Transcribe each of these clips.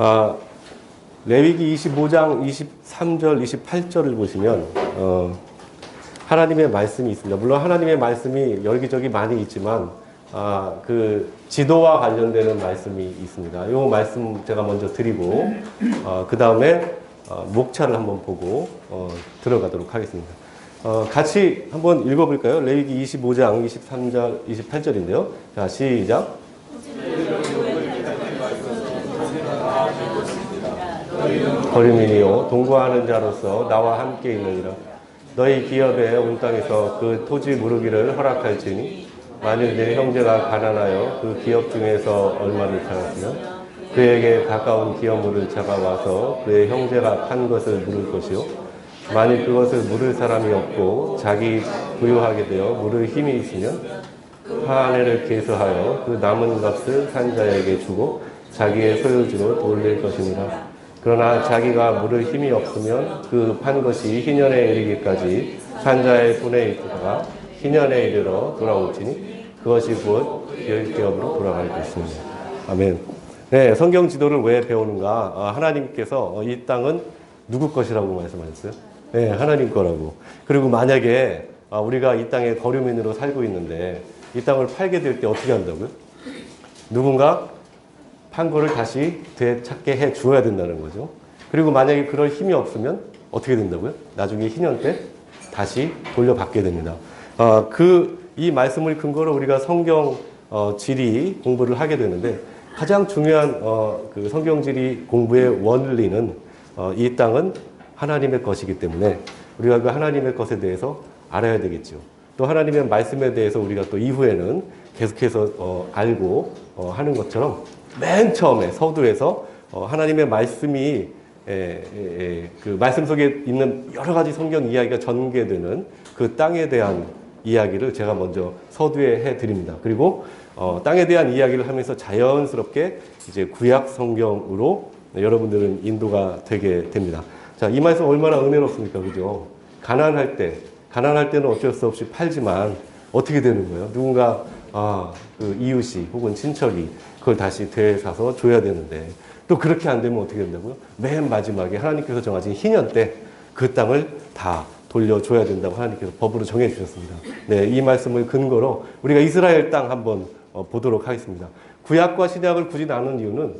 아, 레위기 25장 23절, 28절을 보시면 하나님의 말씀이 있습니다. 물론 하나님의 말씀이 여기저기 많이 있지만 그 지도와 관련되는 말씀이 있습니다. 이 말씀 제가 먼저 드리고 그 다음에 목차를 한번 보고 들어가도록 하겠습니다. 같이 한번 읽어볼까요? 레위기 25장 23절, 28절인데요. 자, 시작. 거류민이요 동거하는 자로서 나와 함께 있느니라. 너희 기업에 온 땅에서 그 토지 무르기를 허락할지니 만일 내 형제가 가난하여 그 기업 중에서 얼마를 팔았으면 그에게 가까운 기업 물을 잡아와서 그의 형제가 판 것을 물을 것이요 만일 그것을 물을 사람이 없고 자기 부유하게 되어 물을 힘이 있으면 한 해를 계수하여 그 남은 값을 산 자에게 주고 자기의 소유지로 돌릴 것이니라. 그러나 자기가 물을 힘이 없으면 그 판 것이 희년에 이르기까지 산 자의 손에 있다가 희년에 이르러 돌아올지니 그것이 곧 기업으로 돌아갈 것입니다. 아멘. 네, 성경 지도를 왜 배우는가? 하나님께서 이 땅은 누구 것이라고 말씀하셨어요? 네, 하나님 거라고. 그리고 만약에 우리가 이 땅에 거류민으로 살고 있는데 이 땅을 팔게 될 때 어떻게 한다고요? 누군가 판 거를 다시 되찾게 해 주어야 된다는 거죠. 그리고 만약에 그럴 힘이 없으면 어떻게 된다고요? 나중에 희년 때 다시 돌려받게 됩니다. 이 말씀을 근거로 우리가 성경 지리 공부를 하게 되는데 가장 중요한 그 성경 지리 공부의 원리는 이 땅은 하나님의 것이기 때문에 우리가 그 하나님의 것에 대해서 알아야 되겠죠. 또 하나님의 말씀에 대해서 우리가 또 이후에는 계속해서 알고 하는 것처럼 맨 처음에 서두에서 하나님의 말씀이 그 말씀 속에 있는 여러 가지 성경 이야기가 전개되는 그 땅에 대한 이야기를 제가 먼저 서두에 해드립니다. 그리고 땅에 대한 이야기를 하면서 자연스럽게 이제 구약 성경으로 여러분들은 인도가 되게 됩니다. 자, 이 말씀 얼마나 은혜롭습니까? 그죠? 가난할 때는 어쩔 수 없이 팔지만 어떻게 되는 거예요? 누군가 그 이웃이 혹은 친척이 그걸 다시 되사서 줘야 되는데 또 그렇게 안 되면 어떻게 된다고요? 맨 마지막에 하나님께서 정하신 희년 때 그 땅을 다 돌려줘야 된다고 하나님께서 법으로 정해주셨습니다. 네, 이 말씀을 근거로 우리가 이스라엘 땅 한번 보도록 하겠습니다. 구약과 신약을 굳이 나눈 이유는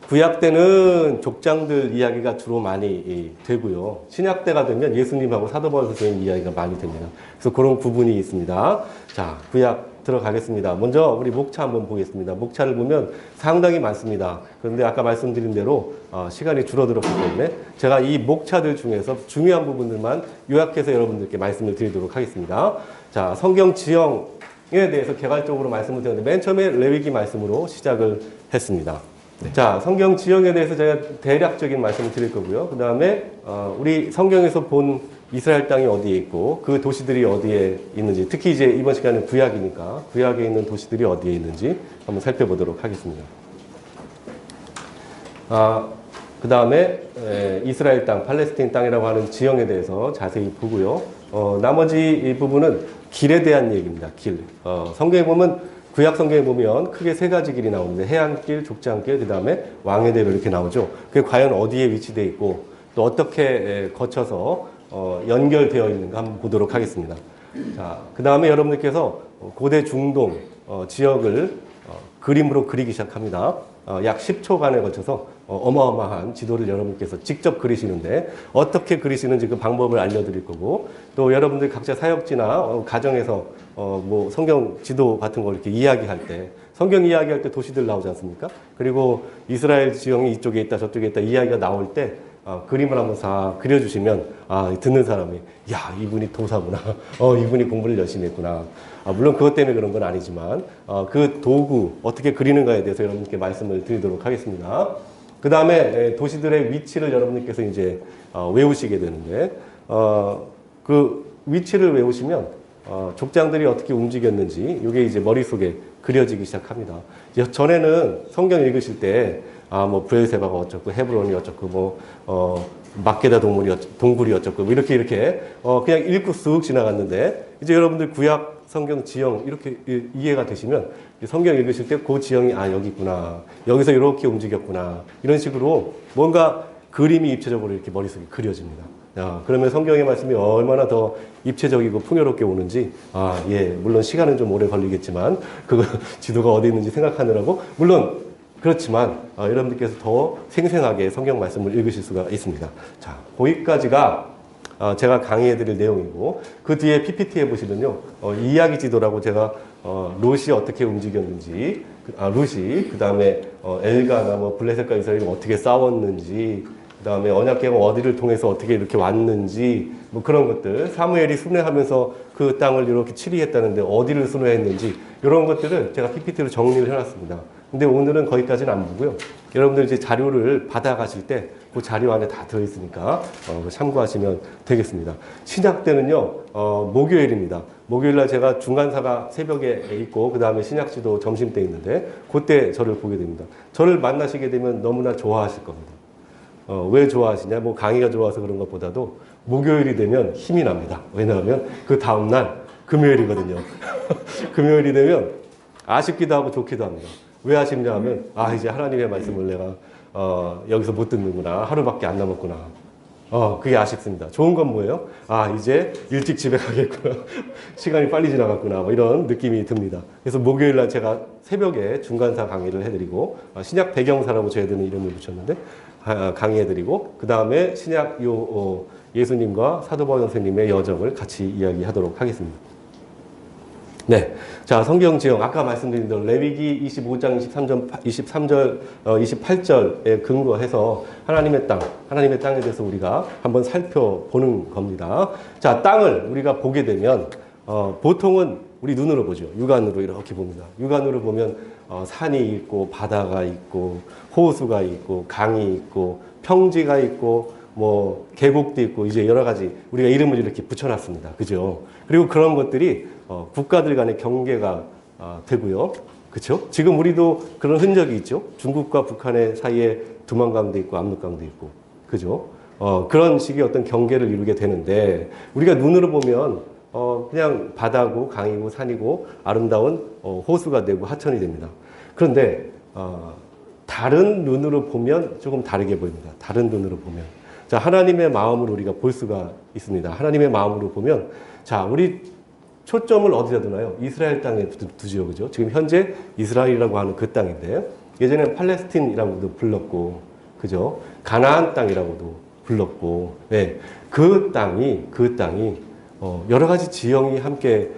구약 때는 족장들 이야기가 주로 많이 되고요. 신약 때가 되면 예수님하고 사도 바울 선생님 이야기가 많이 됩니다. 그래서 그런 구분이 있습니다. 자, 구약 들어가겠습니다. 먼저 우리 목차 한번 보겠습니다. 목차를 보면 상당히 많습니다. 그런데 아까 말씀드린 대로 시간이 줄어들었기 때문에 제가 이 목차들 중에서 중요한 부분들만 요약해서 여러분들께 말씀을 드리도록 하겠습니다. 자, 성경 지형에 대해서 개괄적으로 말씀을 드렸는데 맨 처음에 레위기 말씀으로 시작을 했습니다. 네. 자, 성경 지형에 대해서 제가 대략적인 말씀을 드릴 거고요. 그 다음에 우리 성경에서 본 이스라엘 땅이 어디에 있고 그 도시들이 어디에 있는지, 특히 이제 이번 시간은 구약이니까 구약에 있는 도시들이 어디에 있는지 한번 살펴보도록 하겠습니다. 그 다음에 이스라엘 땅, 팔레스타인 땅이라고 하는 지형에 대해서 자세히 보고요. 나머지 이 부분은 길에 대한 얘기입니다. 길. 성경에 보면 구약 성경에 보면 크게 세 가지 길이 나오는데 해안길, 족장길, 그 다음에 왕의 대로 이렇게 나오죠. 그게 과연 어디에 위치되어 있고 또 어떻게 거쳐서 연결되어 있는가 한번 보도록 하겠습니다. 자, 그 다음에 여러분들께서 고대 중동 지역을 그림으로 그리기 시작합니다. 약 10초간에 걸쳐서 어마어마한 지도를 여러분께서 직접 그리시는데 어떻게 그리시는지 그 방법을 알려드릴 거고 또 여러분들 각자 사역지나 가정에서 뭐 성경 지도 같은 걸 이렇게 이야기할 때 성경 이야기할 때 도시들 나오지 않습니까? 그리고 이스라엘 지형이 이쪽에 있다 저쪽에 있다 이야기가 나올 때 그림을 한번 다 그려주시면 듣는 사람이 야 이분이 도사구나 이분이 공부를 열심히 했구나 물론 그것 때문에 그런 건 아니지만 그 도구 어떻게 그리는가에 대해서 여러분께 말씀을 드리도록 하겠습니다. 그 다음에 도시들의 위치를 여러분께서 이제 외우시게 되는데 그 위치를 외우시면 족장들이 어떻게 움직였는지 이게 이제 머릿속에 그려지기 시작합니다. 전에는 성경 읽으실 때 뭐 브엘세바가 어쩌고 헤브론이 어쩌고 막게다 동굴이 어쩌고 뭐 이렇게 그냥 읽고 쓱 지나갔는데 이제 여러분들 구약 성경 지형 이렇게 이해가 되시면 성경 읽으실 때 그 지형이 아 여기 있구나 여기서 이렇게 움직였구나 이런 식으로 뭔가 그림이 입체적으로 이렇게 머릿속에 그려집니다. 그러면 성경의 말씀이 얼마나 더 입체적이고 풍요롭게 오는지 물론 시간은 좀 오래 걸리겠지만 그 지도가 어디 있는지 생각하느라고 물론 그렇지만 여러분들께서 더 생생하게 성경 말씀을 읽으실 수가 있습니다. 자, 거기까지가 제가 강의해 드릴 내용이고 그 뒤에 PPT에 보시면요 이야기 지도라고 제가 롯이 어떻게 움직였는지 롯이 그 다음에 엘가나 뭐 블레셋과 이스라엘이 어떻게 싸웠는지 그 다음에 언약궤가 어디를 통해서 어떻게 이렇게 왔는지 뭐 그런 것들 사무엘이 순회하면서 그 땅을 이렇게 치리했다는데 어디를 순회했는지 이런 것들을 제가 PPT로 정리를 해놨습니다. 근데 오늘은 거기까지는 안 보고요. 여러분들 이제 자료를 받아가실 때 그 자료 안에 다 들어있으니까 참고하시면 되겠습니다. 신약 때는요 목요일입니다. 목요일날 제가 중간사가 새벽에 있고 그 다음에 신약지도 점심때 있는데 그때 저를 보게 됩니다. 저를 만나시게 되면 너무나 좋아하실 겁니다. 왜 좋아하시냐? 뭐 강의가 좋아서 그런 것보다도 목요일이 되면 힘이 납니다. 왜냐하면 그 다음날 금요일이거든요. 금요일이 되면 아쉽기도 하고 좋기도 합니다. 왜 아쉽냐 하면 이제 하나님의 말씀을 내가 여기서 못 듣는구나. 하루밖에 안 남았구나. 그게 아쉽습니다. 좋은 건 뭐예요? 이제 일찍 집에 가겠구나. 시간이 빨리 지나갔구나. 뭐 이런 느낌이 듭니다. 그래서 목요일날 제가 새벽에 중간사 강의를 해드리고 신약 배경사라고 저희들은 이름을 붙였는데 강의해드리고 그 다음에 신약 예수님과 사도 바울 선생님의 여정을 같이 이야기하도록 하겠습니다. 네, 자 성경 지형 아까 말씀드린 대로 레위기 25장 23절 28절에 근거해서 하나님의 땅에 대해서 우리가 한번 살펴보는 겁니다. 자 땅을 우리가 보게 되면 보통은 우리 눈으로 보죠. 육안으로 이렇게 봅니다. 육안으로 보면 산이 있고 바다가 있고 호수가 있고 강이 있고 평지가 있고 뭐 계곡도 있고 이제 여러 가지 우리가 이름을 이렇게 붙여놨습니다. 그죠? 그리고 그런 것들이 국가들 간의 경계가 되고요. 그렇죠? 지금 우리도 그런 흔적이 있죠. 중국과 북한의 사이에 두만강도 있고 압록강도 있고. 그죠? 그런 식의 어떤 경계를 이루게 되는데 우리가 눈으로 보면 그냥 바다고 강이고 산이고 아름다운 호수가 되고 하천이 됩니다. 그런데 다른 눈으로 보면 조금 다르게 보입니다. 다른 눈으로 보면. 자, 하나님의 마음으로 우리가 볼 수가 있습니다. 하나님의 마음으로 보면 자, 우리 초점을 어디다 두나요? 이스라엘 땅에 두죠. 그죠? 지금 현재 이스라엘이라고 하는 그 땅인데 예전에는 팔레스틴이라고도 불렀고 그죠? 가나안 땅이라고도 불렀고 네. 그 땅이 여러 가지 지형이 함께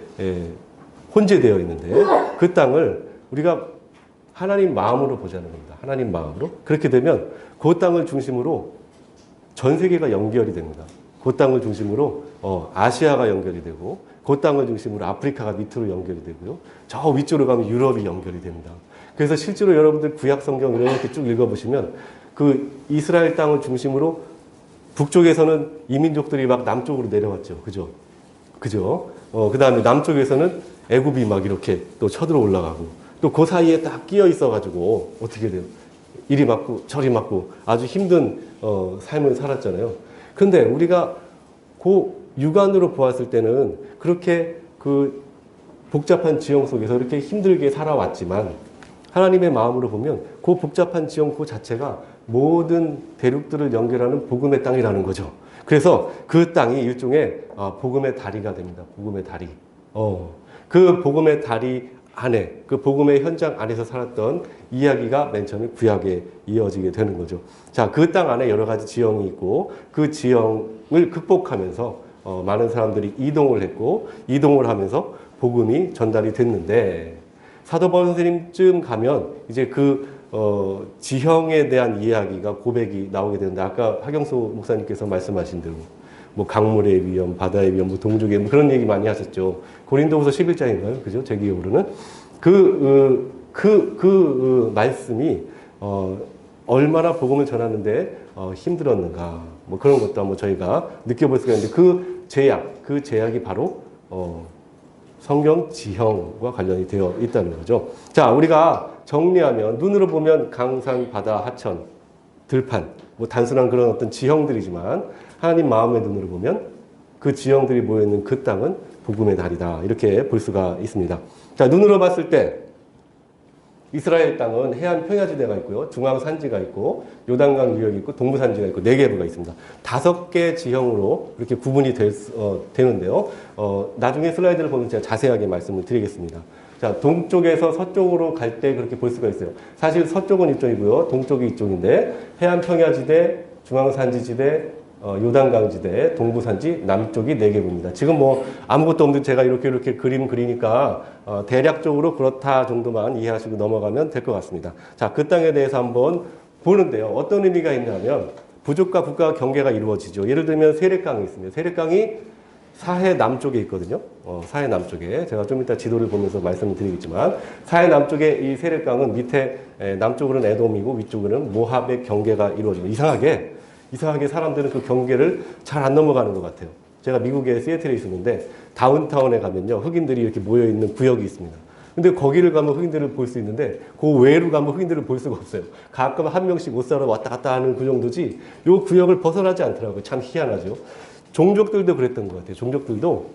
혼재되어 있는데 그 땅을 우리가 하나님 마음으로 보자는 겁니다. 하나님 마음으로. 그렇게 되면 그 땅을 중심으로 전 세계가 연결이 됩니다. 그 땅을 중심으로 아시아가 연결이 되고 그 땅을 중심으로 아프리카가 밑으로 연결이 되고요. 저 위쪽으로 가면 유럽이 연결이 됩니다. 그래서 실제로 여러분들 구약 성경 이렇게 쭉 읽어보시면 그 이스라엘 땅을 중심으로 북쪽에서는 이민족들이 막 남쪽으로 내려왔죠. 그죠? 그 다음에 남쪽에서는 애굽이 막 이렇게 또 쳐들어 올라가고 또 그 사이에 딱 끼어 있어가지고 어떻게 돼요? 이리 맞고 저리 맞고 아주 힘든 삶을 살았잖아요. 그런데 우리가 그 육안으로 보았을 때는 그렇게 그 복잡한 지형 속에서 이렇게 힘들게 살아왔지만 하나님의 마음으로 보면 그 복잡한 지형 그 자체가 모든 대륙들을 연결하는 복음의 땅이라는 거죠. 그래서 그 땅이 일종의 복음의 다리가 됩니다. 복음의 다리. 그 복음의 다리 안에, 그 복음의 현장 안에서 살았던 이야기가 맨 처음에 구약에 이어지게 되는 거죠. 자, 그 땅 안에 여러 가지 지형이 있고 그 지형을 극복하면서 많은 사람들이 이동을 했고 이동을 하면서 복음이 전달이 됐는데 사도 바울 선생님쯤 가면 이제 그 지형에 대한 이야기가 고백이 나오게 되는데 아까 하경수 목사님께서 말씀하신 대로 뭐 강물의 위험, 바다의 위험, 뭐 동족의 뭐 그런 얘기 많이 하셨죠. 고린도후서 11장인가요? 그죠? 제 기억으로는 그 말씀이 얼마나 복음을 전하는데 힘들었는가 뭐 그런 것도 한번 저희가 느껴볼 수가 있는데 그 제약이 바로 성경 지형과 관련이 되어 있다는 거죠. 자, 우리가 정리하면 눈으로 보면 강산, 바다, 하천, 들판 뭐 단순한 그런 어떤 지형들이지만 하나님 마음의 눈으로 보면 그 지형들이 모여있는 그 땅은 복음의 달이다. 이렇게 볼 수가 있습니다. 자, 눈으로 봤을 때 이스라엘 땅은 해안 평야지대가 있고요. 중앙산지가 있고 요단강 유역이 있고 동부산지가 있고 네게브가 있습니다. 5개 지형으로 이렇게 구분이 되는데요. 나중에 슬라이드를 보면 제가 자세하게 말씀을 드리겠습니다. 자, 동쪽에서 서쪽으로 갈 때 그렇게 볼 수가 있어요. 사실 서쪽은 이쪽이고요. 동쪽이 이쪽인데 해안 평야지대, 중앙산지지대, 요단강지대, 동부산지, 남쪽이 네게브입니다. 지금 뭐 아무것도 없는데 제가 이렇게 그림 그리니까 대략적으로 그렇다 정도만 이해하시고 넘어가면 될 것 같습니다. 자, 그 땅에 대해서 한번 보는데요. 어떤 의미가 있냐면 부족과 국가 경계가 이루어지죠. 예를 들면 세례강이 있습니다. 세례강이 사해 남쪽에 있거든요. 사해 남쪽에. 제가 좀 이따 지도를 보면서 말씀을 드리겠지만 사해 남쪽에 이 세례강은 밑에 남쪽으로는 에돔이고 위쪽으로는 모압의 경계가 이루어집니다. 이상하게 사람들은 그 경계를 잘 안 넘어가는 것 같아요. 제가 미국의 시애틀에 있었는데 다운타운에 가면요. 흑인들이 이렇게 모여있는 구역이 있습니다. 근데 거기를 가면 흑인들을 볼 수 있는데 그 외로 가면 흑인들을 볼 수가 없어요. 가끔 한 명씩 옷 사러 왔다 갔다 하는 그 정도지 이 구역을 벗어나지 않더라고요. 참 희한하죠. 종족들도 그랬던 것 같아요. 종족들도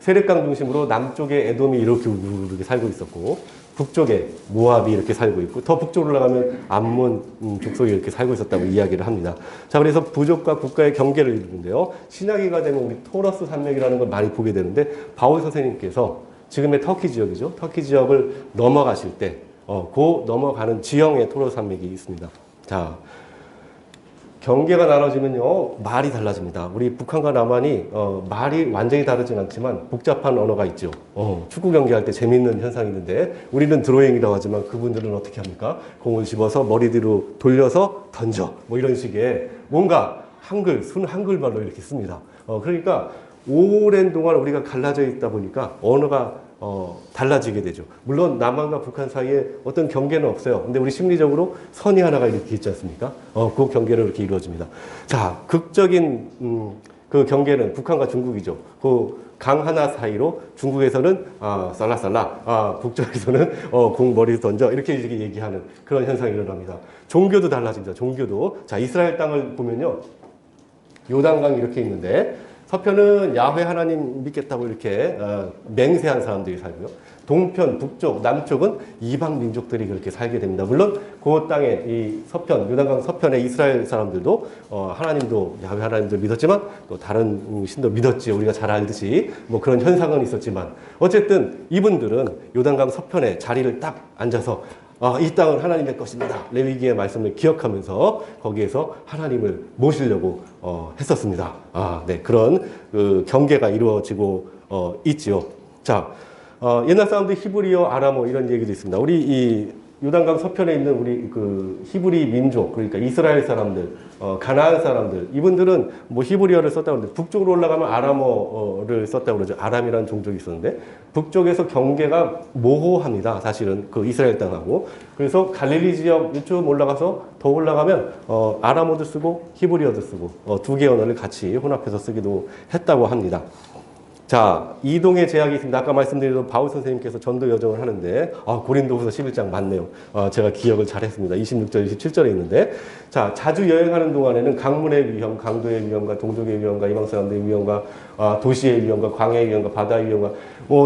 세례강 중심으로 남쪽에 에돔이 이렇게 살고 있었고 북쪽에 모압이 이렇게 살고 있고 더 북쪽으로 올라가면 암몬 족속이 이렇게 살고 있었다고 이야기를 합니다. 자, 그래서 부족과 국가의 경계를 이루는데요. 신약기가 되면 우리 토러스 산맥이라는 걸 많이 보게 되는데 바울 선생님께서 지금의 터키 지역이죠. 터키 지역을 넘어가실 때 그 넘어가는 지형에 토러스 산맥이 있습니다. 자, 경계가 나눠지면요 말이 달라집니다. 우리 북한과 남한이 말이 완전히 다르진 않지만 복잡한 언어가 있죠. 축구 경기할 때 재밌는 현상이 있는데 우리는 드로잉이라고 하지만 그분들은 어떻게 합니까? 공을 집어서 머리 뒤로 돌려서 던져 뭐 이런 식의 뭔가 순 한글말로 이렇게 씁니다. 그러니까 오랜 동안 우리가 갈라져 있다 보니까 언어가 달라지게 되죠. 물론 남한과 북한 사이에 어떤 경계는 없어요. 근데 우리 심리적으로 선이 하나가 이렇게 있지 않습니까? 그 경계로 이렇게 이루어집니다. 자, 극적인 그 경계는 북한과 중국이죠. 그 강 하나 사이로 중국에서는 살라살라, 북쪽에서는 공 머리 던져 이렇게 얘기하는 그런 현상이 일어납니다. 종교도 달라집니다. 종교도. 자, 이스라엘 땅을 보면요. 요단강이 이렇게 있는데 서편은 야훼 하나님 믿겠다고 이렇게 맹세한 사람들이 살고요. 동편, 북쪽, 남쪽은 이방 민족들이 그렇게 살게 됩니다. 물론 그 땅에 이 서편, 요단강 서편의 이스라엘 사람들도 하나님도 야훼 하나님도 믿었지만 또 다른 신도 믿었지. 우리가 잘 알듯이 뭐 그런 현상은 있었지만 어쨌든 이분들은 요단강 서편에 자리를 딱 앉아서 이 땅은 하나님의 것입니다. 레위기의 말씀을 기억하면서 거기에서 하나님을 모시려고 했었습니다. 네, 그런 그 경계가 이루어지고 있지요. 자, 옛날 사람들이 히브리어, 아람어 이런 얘기도 있습니다. 우리 이 요단강 서편에 있는 우리 그 히브리 민족, 그러니까 이스라엘 사람들, 가나안 사람들, 이분들은 뭐 히브리어를 썼다고 하는데 북쪽으로 올라가면 아람어를 썼다고 그러죠. 아람이라는 종족이 있었는데 북쪽에서 경계가 모호합니다. 사실은 그 이스라엘 땅하고. 그래서 갈릴리 지역 이쪽 올라가서 더 올라가면 아람어도 쓰고 히브리어도 쓰고 두 개의 언어를 같이 혼합해서 쓰기도 했다고 합니다. 자, 이동의 제약이 있습니다. 아까 말씀드린 바울 선생님께서 전도 여정을 하는데 고린도후서 11장 맞네요. 제가 기억을 잘했습니다. 26절, 27절에 있는데 자, 자주 여행하는 동안에는 강문의 위험, 강도의 위험과 동족의 위험과 이방 사람들의 위험과 도시의 위험과 광야의 위험과 바다의 위험과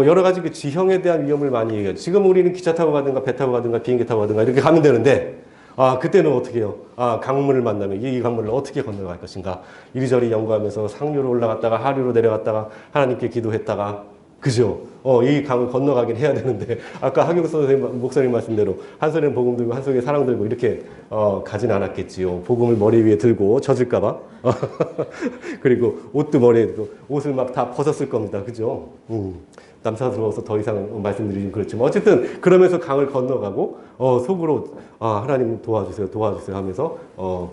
여러 가지 그 지형에 대한 위험을 많이 얘기해요. 지금 우리는 기차 타고 가든가 배 타고 가든가 비행기 타고 가든가 이렇게 가면 되는데 그때는 어떻게 해요? 강물을 만나면 이 강물을 어떻게 건너갈 것인가? 이리저리 연구하면서 상류로 올라갔다가 하류로 내려갔다가 하나님께 기도했다가 그죠? 이 강을 건너가긴 해야 되는데 아까 하경수 선생님 목사님 말씀대로 한 손에 복음 들고 한 손에 사랑 들고 이렇게 가진 않았겠지요. 복음을 머리 위에 들고 젖을까 봐. 그리고 옷도 머리에 들고 옷을 막 다 벗었을 겁니다. 그죠? 남사스러워서 더 이상 말씀드리긴 그렇지만 어쨌든 그러면서 강을 건너가고 속으로 하나님 도와주세요 하면서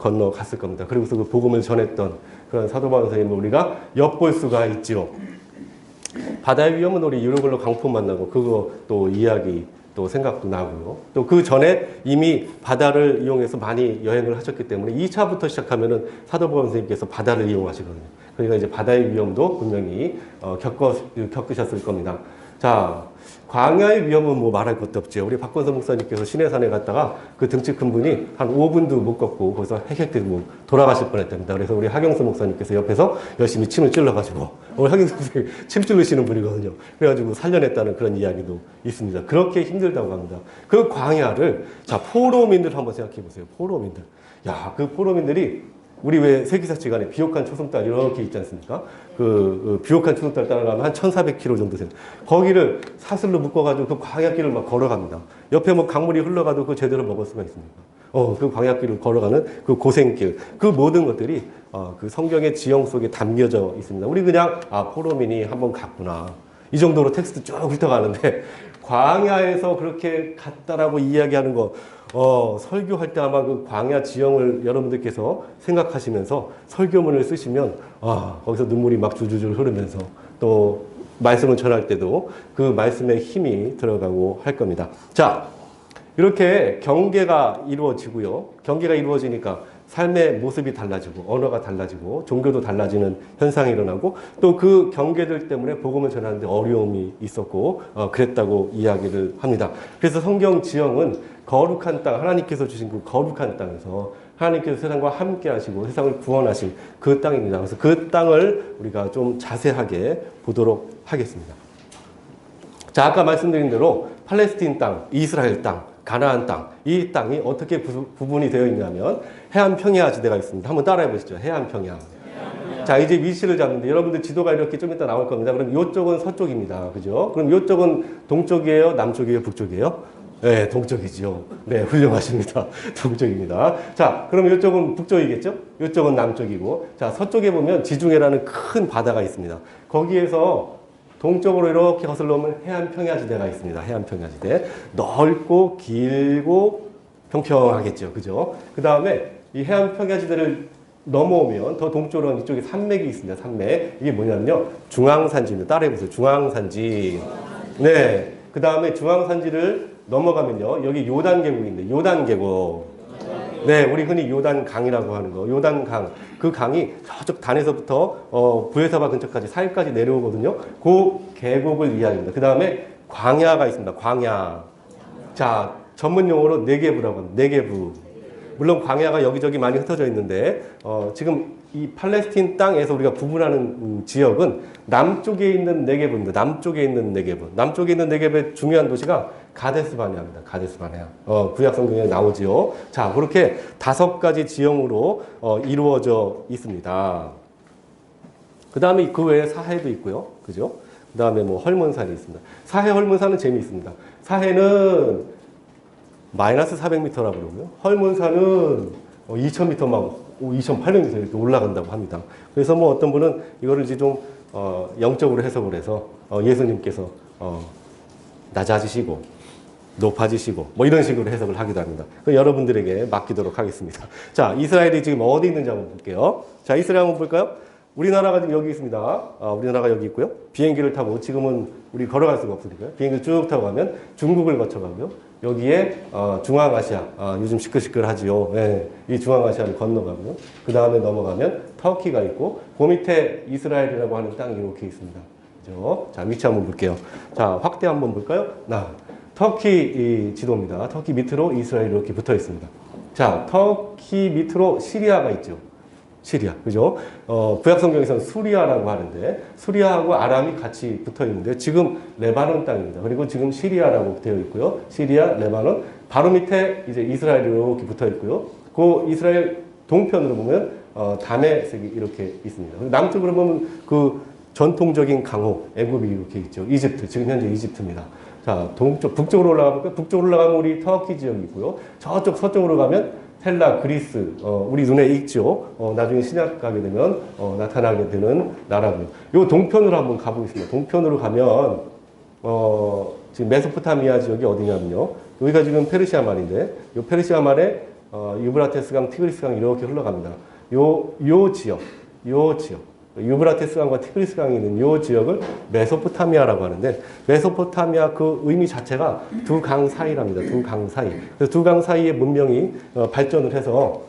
건너갔을 겁니다. 그리고서 그 복음을 전했던 그런 사도 바울 선생님을 우리가 엿볼 수가 있죠. 바다의 위험은 우리 이런 걸로 강포 만나고 그거 또 이야기 또 생각도 나고요. 또 그 전에 이미 바다를 이용해서 많이 여행을 하셨기 때문에 2차부터 시작하면은 사도 바울 선생님께서 바다를 이용하시거든요. 그러니까 이제 바다의 위험도 분명히 겪으셨을 겁니다. 자, 광야의 위험은 뭐 말할 것도 없죠. 우리 박건서 목사님께서 시내산에 갔다가 그 등치 큰 분이 한 5분도 못 걷고 거기서 핵핵대고 돌아가실 뻔했답니다. 그래서 우리 하경수 목사님께서 옆에서 열심히 침을 찔러가지고, 오늘 하경수 목사님 침 찔르시는 분이거든요. 그래가지고 살려냈다는 그런 이야기도 있습니다. 그렇게 힘들다고 합니다. 그 광야를, 자, 포로민들 한번 생각해 보세요. 포로민들. 야, 그 포로민들이 우리 왜 세기사치간에 비옥한 초승달 이렇게 있지 않습니까? 그 비옥한 초승달 따라가면 한 1,400km 정도 돼요. 거기를 사슬로 묶어가지고 그 광야길을 막 걸어갑니다. 옆에 뭐 강물이 흘러가도 그 제대로 먹을 수가 있습니까? 그 광야길을 걸어가는 그 고생길, 그 모든 것들이 그 성경의 지형 속에 담겨져 있습니다. 우리 그냥 포로민이 한번 갔구나, 이 정도로 텍스트 쭉 훑어가는데, 광야에서 그렇게 갔다라고 이야기하는 거, 설교할 때 아마 그 광야 지형을 여러분들께서 생각하시면서 설교문을 쓰시면, 거기서 눈물이 막 줄줄줄 흐르면서 또 말씀을 전할 때도 그 말씀에 힘이 들어가고 할 겁니다. 자, 이렇게 경계가 이루어지고요. 경계가 이루어지니까 삶의 모습이 달라지고 언어가 달라지고 종교도 달라지는 현상이 일어나고, 또 그 경계들 때문에 복음을 전하는데 어려움이 있었고 그랬다고 이야기를 합니다. 그래서 성경 지형은 거룩한 땅, 하나님께서 주신 그 거룩한 땅에서 하나님께서 세상과 함께 하시고 세상을 구원하신 그 땅입니다. 그래서 그 땅을 우리가 좀 자세하게 보도록 하겠습니다. 자, 아까 말씀드린 대로 팔레스틴 땅, 이스라엘 땅, 가나안 땅, 이 땅이 어떻게 구분이 되어 있냐면 해안 평야 지대가 있습니다. 한번 따라해 보시죠. 해안 평야. 자, 이제 위치를 잡는데 여러분들 지도가 이렇게 좀 이따 나올 겁니다. 그럼 이쪽은 서쪽입니다. 그죠? 그럼 이쪽은 동쪽이에요? 남쪽이에요? 북쪽이에요? 네, 동쪽이죠. 네, 훌륭하십니다. 동쪽입니다. 자, 그럼 이쪽은 북쪽이겠죠? 이쪽은 남쪽이고, 자, 서쪽에 보면 지중해라는 큰 바다가 있습니다. 거기에서 동쪽으로 이렇게 거슬러 오면 해안 평야지대가 있습니다. 해안 평야지대. 넓고 길고 평평하겠죠. 그죠? 그 다음에 이 해안 평야지대를 넘어오면 더 동쪽으로는 이쪽에 산맥이 있습니다. 산맥. 이게 뭐냐면요, 중앙산지입니다. 따라해보세요. 중앙산지. 네. 그 다음에 중앙산지를 넘어가면요, 여기 요단계곡인데, 요단계곡. 네, 우리 흔히 요단강이라고 하는 거, 요단강. 그 강이 저쪽 단에서부터 부에사바 근처까지 사해까지 내려오거든요. 그 계곡을 이야기합니다. 그 다음에 광야가 있습니다. 광야. 자, 전문 용어로 네게브라고 합니다. 네게브. 물론 광야가 여기저기 많이 흩어져 있는데 지금 이 팔레스틴 땅에서 우리가 구분하는 지역은 남쪽에 있는 네게브입니다. 남쪽에 있는 네게브. 남쪽에 있는 네게브의 중요한 도시가 가데스 바네아입니다. 가데스 바네아. 구약 성경에 나오지요. 자, 그렇게 5가지 지형으로 이루어져 있습니다. 그 다음에 그 외에 사해도 있고요. 그죠? 그 다음에 뭐 헐몬산이 있습니다. 사해 헐몬산은 재미있습니다. 사해는 마이너스 400m라고 그러고요. 헐몬산은 2000m 막 2800m 이렇게 올라간다고 합니다. 그래서 뭐 어떤 분은 이거를 이제 좀 영적으로 해석을 해서 예수님께서 낮아지시고 높아지시고 뭐 이런 식으로 해석을 하기도 합니다. 여러분들에게 맡기도록 하겠습니다. 자, 이스라엘이 지금 어디 있는지 한번 볼게요. 자, 이스라엘 한번 볼까요? 우리나라가 지금 여기 있습니다. 우리나라가 여기 있고요. 비행기를 타고, 지금은 우리 걸어갈 수가 없으니까요. 비행기를 쭉 타고 가면 중국을 거쳐가고요. 여기에 중앙아시아, 요즘 시끌시끌하지요. 네, 이 중앙아시아를 건너가고요. 그 다음에 넘어가면 터키가 있고, 그 밑에 이스라엘이라고 하는 땅이 이렇게 있습니다. 그죠? 자, 위치 한번 볼게요. 자, 확대 한번 볼까요? 터키 이 지도입니다. 터키 밑으로 이스라엘이 이렇게 붙어 있습니다. 자, 터키 밑으로 시리아가 있죠. 시리아, 그죠? 구약 성경에서는 수리아라고 하는데, 수리아하고 아람이 같이 붙어 있는데, 지금 레바논 땅입니다. 그리고 지금 시리아라고 되어 있고요. 시리아, 레바논, 바로 밑에 이제 이스라엘이 이렇게 붙어 있고요. 그 이스라엘 동편으로 보면, 다메섹이 이렇게 있습니다. 남쪽으로 보면 그 전통적인 강호, 애굽이 이렇게 있죠. 이집트, 지금 현재 이집트입니다. 자, 북쪽으로 올라가볼까요? 북쪽으로 올라가면 우리 터키 지역이 있고요. 저쪽 서쪽으로 가면 헬라, 그리스, 우리 눈에 익죠. 나중에 신약 가게 되면 나타나게 되는 나라고요. 요 동편으로 한번 가보겠습니다. 동편으로 가면 지금 메소포타미아 지역이 어디냐면요. 여기가 지금 페르시아 말인데, 요 페르시아 말에 유브라테스강, 티그리스강 이렇게 흘러갑니다. 요 지역. 유브라테스강과 티그리스강이 있는 요 지역을 메소포타미아라고 하는데, 메소포타미아 그 의미 자체가 두 강 사이랍니다. 두 강 사이. 그래서 두 강 사이의 문명이 발전을 해서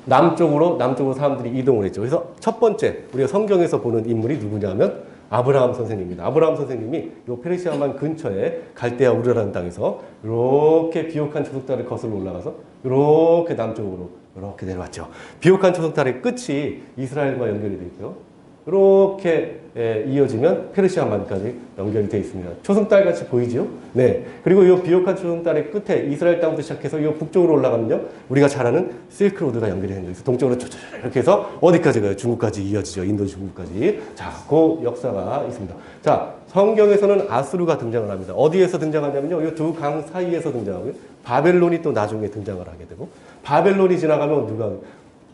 남쪽으로 사람들이 이동을 했죠. 그래서 첫 번째 우리가 성경에서 보는 인물이 누구냐면 아브라함 선생님입니다. 아브라함 선생님이 요 페르시아만 근처에 갈대아 우르라는 땅에서 이렇게 비옥한 초석달을 거슬러 올라가서 이렇게 남쪽으로 이렇게 내려왔죠. 비옥한 초석달의 끝이 이스라엘과 연결이 되어 있고요. 이렇게 이어지면 페르시아만까지 연결이 되어 있습니다. 초승달 같이 보이지요? 네. 그리고 이 비옥한 초승달의 끝에 이스라엘 땅부터 시작해서 이 북쪽으로 올라가면요, 우리가 잘 아는 실크로드가 연결이 되는 거예요. 동쪽으로 쭉 이렇게 해서 어디까지 가요? 중국까지 이어지죠. 인도 중국까지. 자, 그 역사가 있습니다. 자, 성경에서는 아수르가 등장을 합니다. 어디에서 등장하냐면요, 이 두 강 사이에서 등장하고요. 바벨론이 또 나중에 등장을 하게 되고, 바벨론이 지나가면 누가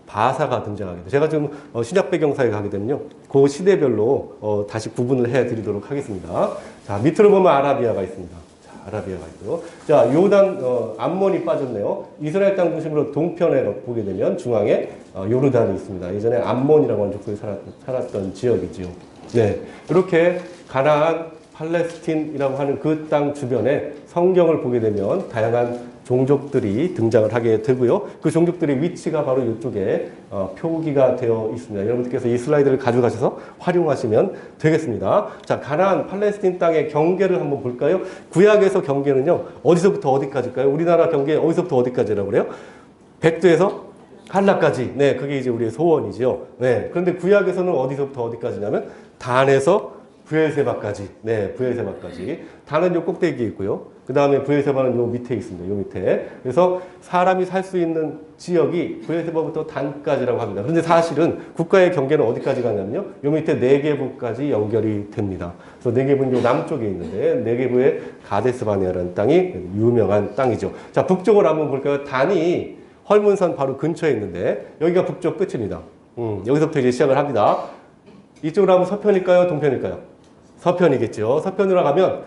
바사가 등장하게 돼요. 제가 지금 신약 배경사에 가게 되면요, 그 시대별로 다시 구분을 해 드리도록 하겠습니다. 자, 밑으로 보면 아라비아가 있습니다. 자, 아라비아가 있고요. 자, 요단, 암몬이 빠졌네요. 이스라엘 땅 중심으로 동편에 보게 되면 중앙에 요르단이 있습니다. 예전에 암몬이라고 하는 족속이 살았던 지역이지요. 네, 이렇게 가나안, 팔레스틴이라고 하는 그 땅 주변에 성경을 보게 되면 다양한 종족들이 등장을 하게 되고요. 그 종족들의 위치가 바로 이쪽에 표기가 되어 있습니다. 여러분들께서 이 슬라이드를 가져가셔서 활용하시면 되겠습니다. 자, 가나안, 팔레스틴 땅의 경계를 한번 볼까요? 구약에서 경계는요, 어디서부터 어디까지일까요? 우리나라 경계 어디서부터 어디까지라고 그래요? 백두에서 한라까지. 네, 그게 이제 우리의 소원이죠. 네, 그런데 구약에서는 어디서부터 어디까지냐면 단에서 브엘세바까지. 네, 브엘세바까지. 단은 요 꼭대기에 있고요. 그 다음에 브엘세바는 요 밑에 있습니다. 요 밑에. 그래서 사람이 살 수 있는 지역이 브엘세바부터 단까지라고 합니다. 그런데 사실은 국가의 경계는 어디까지 가냐면요, 요 밑에 네게부까지 연결이 됩니다. 그래서 네게부는 요 남쪽에 있는데, 네게부의 가데스바네아라는 땅이 유명한 땅이죠. 자, 북쪽으로 한번 볼까요? 단이 헐문산 바로 근처에 있는데, 여기가 북쪽 끝입니다. 여기서부터 이제 시작을 합니다. 이쪽으로 하면 서편일까요? 동편일까요? 서편이겠죠. 서편으로 가면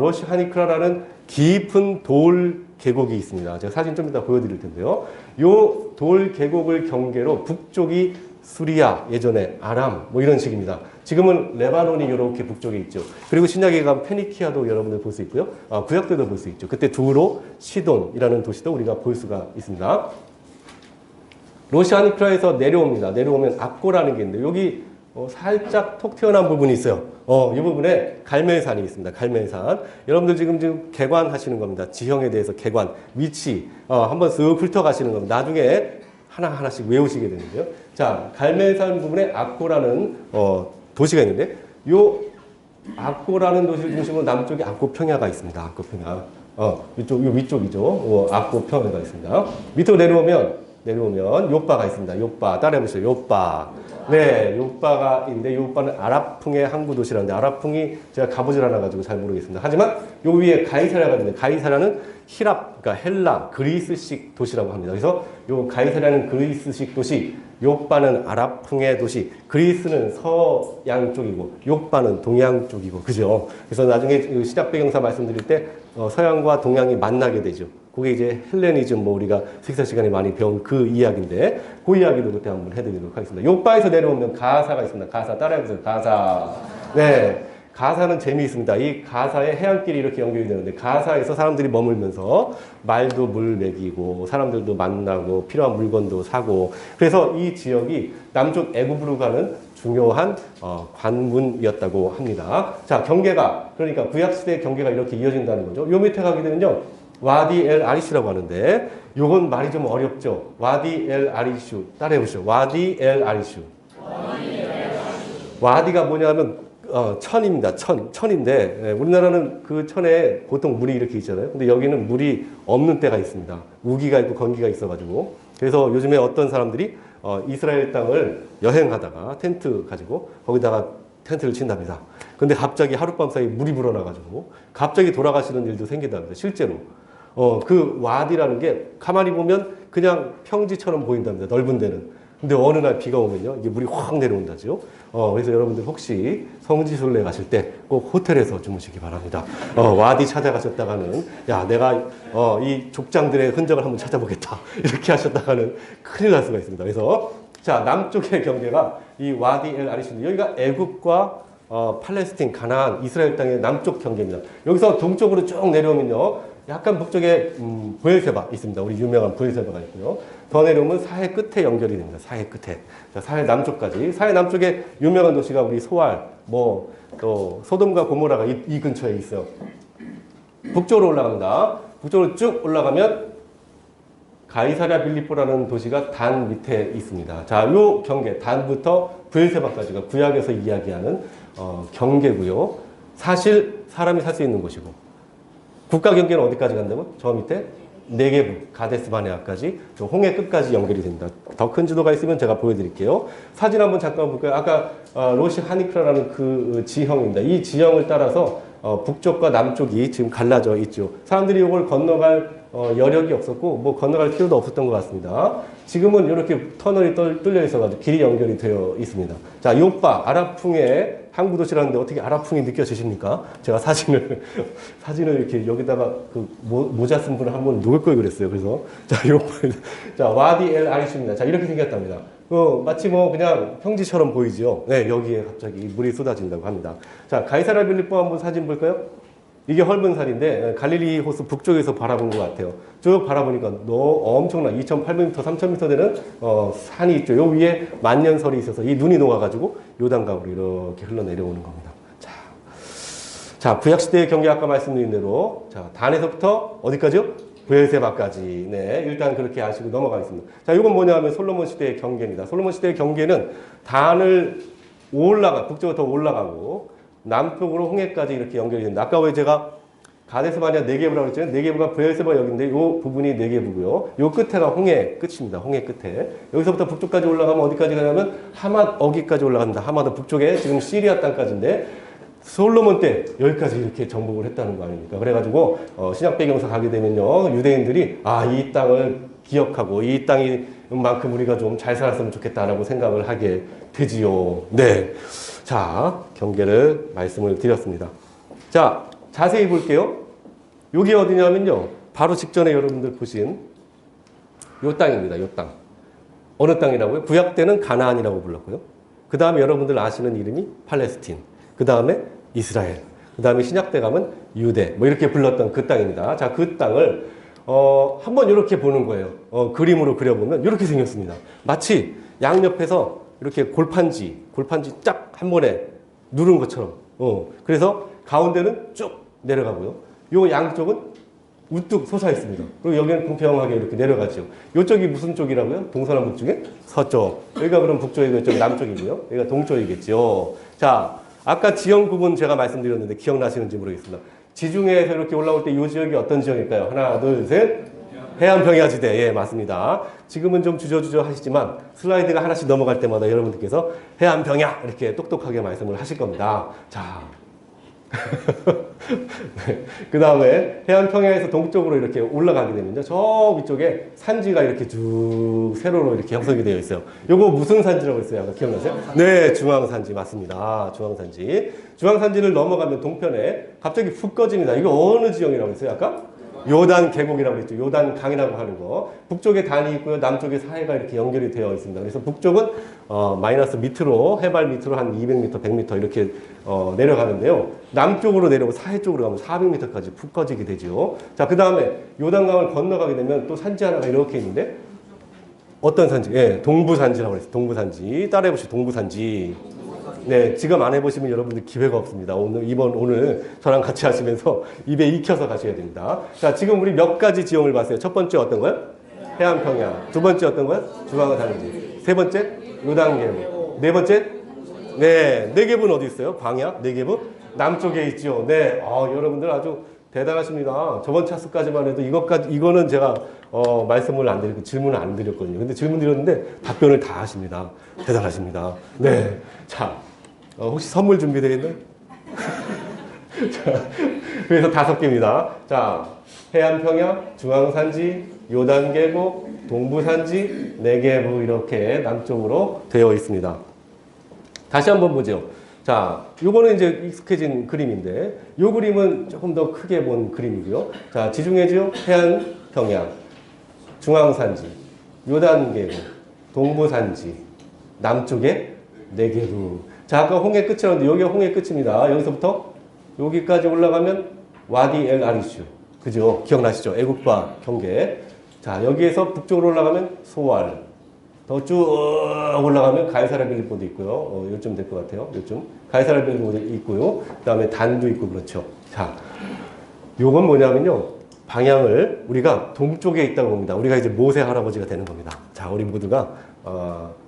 로시 하니크라라는 깊은 돌 계곡이 있습니다. 제가 사진 좀 이따 보여드릴 텐데요. 요 돌 계곡을 경계로 북쪽이 수리아, 예전에 아람, 뭐 이런 식입니다. 지금은 레바논이 이렇게 북쪽에 있죠. 그리고 신약에 가면 페니키아도 여러분들 볼 수 있고요. 구약 때도 볼 수 있죠. 그때 두로, 시돈이라는 도시도 우리가 볼 수가 있습니다. 로시 하니크라에서 내려옵니다. 내려오면 압고라는 게 있는데, 여기 살짝 톡 튀어나온 부분이 있어요. 이 부분에 갈멜산이 있습니다. 갈멜산. 여러분들 지금 개관하시는 겁니다. 지형에 대해서 개관, 위치, 한번 쓱 훑어가시는 겁니다. 나중에 하나하나씩 외우시게 되는데요. 자, 갈멜산 부분에 압고라는, 도시가 있는데, 요 압고라는 도시를 중심으로 남쪽에 압고평야가 있습니다. 압고평야. 요 위쪽이죠. 압고평야가 있습니다. 밑으로 내려오면 요빠가 있습니다. 요빠. 따라해보시죠. 요빠. 네, 요빠가 있는데, 요빠는 아랍풍의 항구 도시라는데, 아랍풍이 제가 가보질 않아가지고 잘 모르겠습니다. 하지만 요 위에 가이사랴가 있는데, 가이사랴는 히랍, 그러니까 헬라, 그리스식 도시라고 합니다. 그래서 요 가이사랴는 그리스식 도시, 요빠는 아랍풍의 도시, 그리스는 서양 쪽이고, 요빠는 동양 쪽이고, 그죠? 그래서 나중에 시작 배경사 말씀드릴 때 서양과 동양이 만나게 되죠. 그게 이제 헬레니즘, 뭐 우리가 식사 시간에 많이 배운 그 이야기인데, 그 이야기도 그때 한번 해드리도록 하겠습니다. 요바에서 내려오면 가사가 있습니다. 가사 따라해보세요. 가사. 네. 가사는 재미있습니다. 이 가사에 해안길이 이렇게 연결이 되는데, 가사에서 사람들이 머물면서 말도 물 먹이고, 사람들도 만나고, 필요한 물건도 사고, 그래서 이 지역이 남쪽 애굽으로 가는 중요한 관문이었다고 합니다. 자, 경계가, 그러니까 구약시대의 경계가 이렇게 이어진다는 거죠. 요 밑에 가게 되면요, 와디 엘 아리슈라고 하는데, 요건 말이 좀 어렵죠. 와디 엘 아리슈. 따라해보시죠. 와디 엘 아리슈. 와디가 뭐냐 하면 천입니다. 천인데, 우리나라는 그 천에 보통 물이 이렇게 있잖아요. 근데 여기는 물이 없는 때가 있습니다. 우기가 있고 건기가 있어가지고. 그래서 요즘에 어떤 사람들이 이스라엘 땅을 여행하다가 텐트 가지고 거기다가 텐트를 친답니다. 근데 갑자기 하룻밤 사이 물이 불어나가지고 갑자기 돌아가시는 일도 생긴답니다. 실제로. 그 와디라는 게 가만히 보면 그냥 평지처럼 보인답니다. 넓은 데는. 근데 어느 날 비가 오면요, 이게 물이 확 내려온다죠. 그래서 여러분들 혹시 성지순례 가실 때 꼭 호텔에서 주무시기 바랍니다. 와디 찾아가셨다가는, 야, 내가 이 족장들의 흔적을 한번 찾아보겠다. 이렇게 하셨다가는 큰일 날 수가 있습니다. 그래서 자, 남쪽의 경계가 이 와디 엘 아리슈인데, 여기가 애굽과 팔레스틴, 가나안, 이스라엘 땅의 남쪽 경계입니다. 여기서 동쪽으로 쭉 내려오면요, 약간 북쪽에 부엘세바 있습니다. 우리 유명한 부엘세바가 있고요. 더 내려오면 사해 끝에 연결이 됩니다. 사해 끝에. 자, 사해 남쪽까지. 사해 남쪽에 유명한 도시가 우리 소알, 뭐 또 소돔과 고모라가 이 근처에 있어요. 북쪽으로 올라갑니다. 북쪽으로 쭉 올라가면 가이사랴 빌립보라는 도시가 단 밑에 있습니다. 자, 요 경계 단부터 부엘세바까지가 구약에서 이야기하는 경계고요. 사실 사람이 살 수 있는 곳이고 국가 경계는 어디까지 간다고? 저 밑에 네게부, 가데스 바네아까지 저 홍해 끝까지 연결이 됩니다. 더 큰 지도가 있으면 제가 보여드릴게요. 사진 한번 잠깐 볼까요? 아까 로시 하니크라라는 그 지형입니다. 이 지형을 따라서 북쪽과 남쪽이 지금 갈라져 있죠. 사람들이 이걸 건너갈 여력이 없었고 뭐 건너갈 필요도 없었던 것 같습니다. 지금은 이렇게 터널이 뚫려 있어가지고 길이 연결이 되어 있습니다. 자, 요파 아라풍의 항구 도시라는데 어떻게 아라풍이 느껴지십니까? 제가 사진을 이렇게 여기다가 그 모자 쓴 분을 한번 녹을 걸 그랬어요. 그래서 자, 요파 자 와디 엘 아리슈입니다. 자, 이렇게 생겼답니다. 마치 뭐 그냥 평지처럼 보이죠. 네, 여기에 갑자기 물이 쏟아진다고 합니다. 자, 가이사랴 빌립보 한번 사진 볼까요? 이게 헐문산인데 갈릴리 호수 북쪽에서 바라본 것 같아요. 쭉 바라보니까 엄청난 2,800m, 3,000m 되는 산이 있죠. 요 위에 만년설이 있어서 이 눈이 녹아가지고 요단강으로 이렇게 흘러내려오는 겁니다. 자, 구약시대의 경계 아까 말씀드린 대로 자, 단에서부터 어디까지요? 부엘세바까지. 네, 일단 그렇게 아시고 넘어가겠습니다. 자, 이건 뭐냐 하면 솔로몬 시대의 경계입니다. 솔로몬 시대의 경계는 단을 북쪽으로 더 올라가고 남쪽으로 홍해까지 이렇게 연결이 됩니다. 아까 왜 제가 가데스 바네아 네게부라고 했잖아요. 네게부가 부엘세바 여기인데 이 부분이 네게부고요. 이 끝에가 홍해 끝입니다. 홍해 끝에. 여기서부터 북쪽까지 올라가면 어디까지 가냐면 하맛 어기까지 올라갑니다. 하맛은 북쪽에 지금 시리아 땅까지인데 솔로몬 때 여기까지 이렇게 정복을 했다는 거 아닙니까? 그래가지고 신약 배경서 가게 되면요. 유대인들이 이 땅을 기억하고 이 땅이만큼 우리가 좀 잘 살았으면 좋겠다라고 생각을 하게 되지요. 네. 자, 경계를 말씀을 드렸습니다. 자, 자세히 볼게요. 여기 어디냐면요. 바로 직전에 여러분들 보신 요 땅입니다. 요 땅. 어느 땅이라고요? 구약 때는 가나안이라고 불렀고요. 그 다음에 여러분들 아시는 이름이 팔레스틴. 그 다음에 이스라엘. 그 다음에 신약 때 가면 유대. 뭐 이렇게 불렀던 그 땅입니다. 자, 그 땅을 한번 이렇게 보는 거예요. 그림으로 그려보면 이렇게 생겼습니다. 마치 양옆에서 이렇게 골판지 쫙 한 번에 누른 것처럼. 그래서 가운데는 쭉 내려가고요. 요 양쪽은 우뚝 솟아 있습니다. 그리고 여기는 공평하게 이렇게 내려가죠. 요쪽이 무슨 쪽이라고요? 동서남북 중에 서쪽. 여기가 그럼 북쪽이고 이쪽 남쪽이고요. 여기가 동쪽이겠죠. 자, 아까 지형 구분 제가 말씀드렸는데 기억나시는지 모르겠습니다. 지중해에서 이렇게 올라올 때 이 지역이 어떤 지역일까요? 하나, 둘, 셋. 해안 평야지대. 예, 맞습니다. 지금은 좀 주저주저 하시지만 슬라이드가 하나씩 넘어갈 때마다 여러분들께서 해안 평야 이렇게 똑똑하게 말씀을 하실 겁니다. 자. 네. 그 다음에 해안 평야에서 동쪽으로 이렇게 올라가게 되면요. 저 위쪽에 산지가 이렇게 쭉 세로로 이렇게 형성이 되어 있어요. 요거 무슨 산지라고 했어요? 아까 기억나세요? 네, 중앙산지 맞습니다. 중앙산지. 중앙산지를 넘어가면 동편에 갑자기 훅 꺼집니다. 이거 어느 지형이라고 했어요? 아까? 요단 계곡이라고 했죠. 요단 강이라고 하는 거. 북쪽에 단이 있고요. 남쪽에 사해가 이렇게 연결이 되어 있습니다. 그래서 북쪽은 마이너스 밑으로 해발 밑으로 한 200m, 100m 이렇게 내려가는데요. 남쪽으로 내려오고 사해 쪽으로 가면 400m까지 푹 꺼지게 되죠. 자, 그 다음에 요단강을 건너가게 되면 또 산지 하나가 이렇게 있는데 어떤 산지? 예, 동부산지라고 했어요. 동부산지. 따라해보시죠. 동부산지. 네, 지금 안 해보시면 여러분들 기회가 없습니다. 오늘 저랑 같이 하시면서 입에 익혀서 가셔야 됩니다. 자, 지금 우리 몇 가지 지형을 봤어요. 첫 번째 어떤 거요? 해안평야. 두 번째 어떤 거요? 중앙산지. 세 번째? 요단계부. 네 번째? 네, 네개부는 어디 있어요? 광야? 네개부? 남쪽에 있죠. 네, 여러분들 아주 대단하십니다. 저번 차수까지만 해도 이거는 제가 말씀을 안 드리고 질문을 안 드렸거든요. 근데 질문 드렸는데 답변을 다 하십니다. 대단하십니다. 네. 자, 혹시 선물 준비되어 있나요? 자, 그래서 5개입니다. 자, 해안평야, 중앙산지, 요단계곡, 동부산지, 네개부 이렇게 남쪽으로 되어 있습니다. 다시 한번 보죠. 자, 요거는 이제 익숙해진 그림인데, 요 그림은 조금 더 크게 본 그림이고요. 자, 지중해지요, 해안평야, 중앙산지, 요단계곡, 동부산지, 남쪽에 네개부. 자, 아까 홍해 끝이었는데, 여기가 홍해 끝입니다. 여기서부터 여기까지 올라가면 와디 엘 아리슈. 그죠? 기억나시죠? 애국과 경계. 자, 여기에서 북쪽으로 올라가면 소알. 더 쭉 올라가면 가이사라 빌립보도 있고요. 요쯤 될 것 같아요. 요쯤. 가이사라 빌립보도 있고요. 그 다음에 단도 있고 그렇죠. 자, 요건 뭐냐면요. 방향을 우리가 동쪽에 있다고 봅니다. 우리가 이제 모세 할아버지가 되는 겁니다. 자, 우리 모두가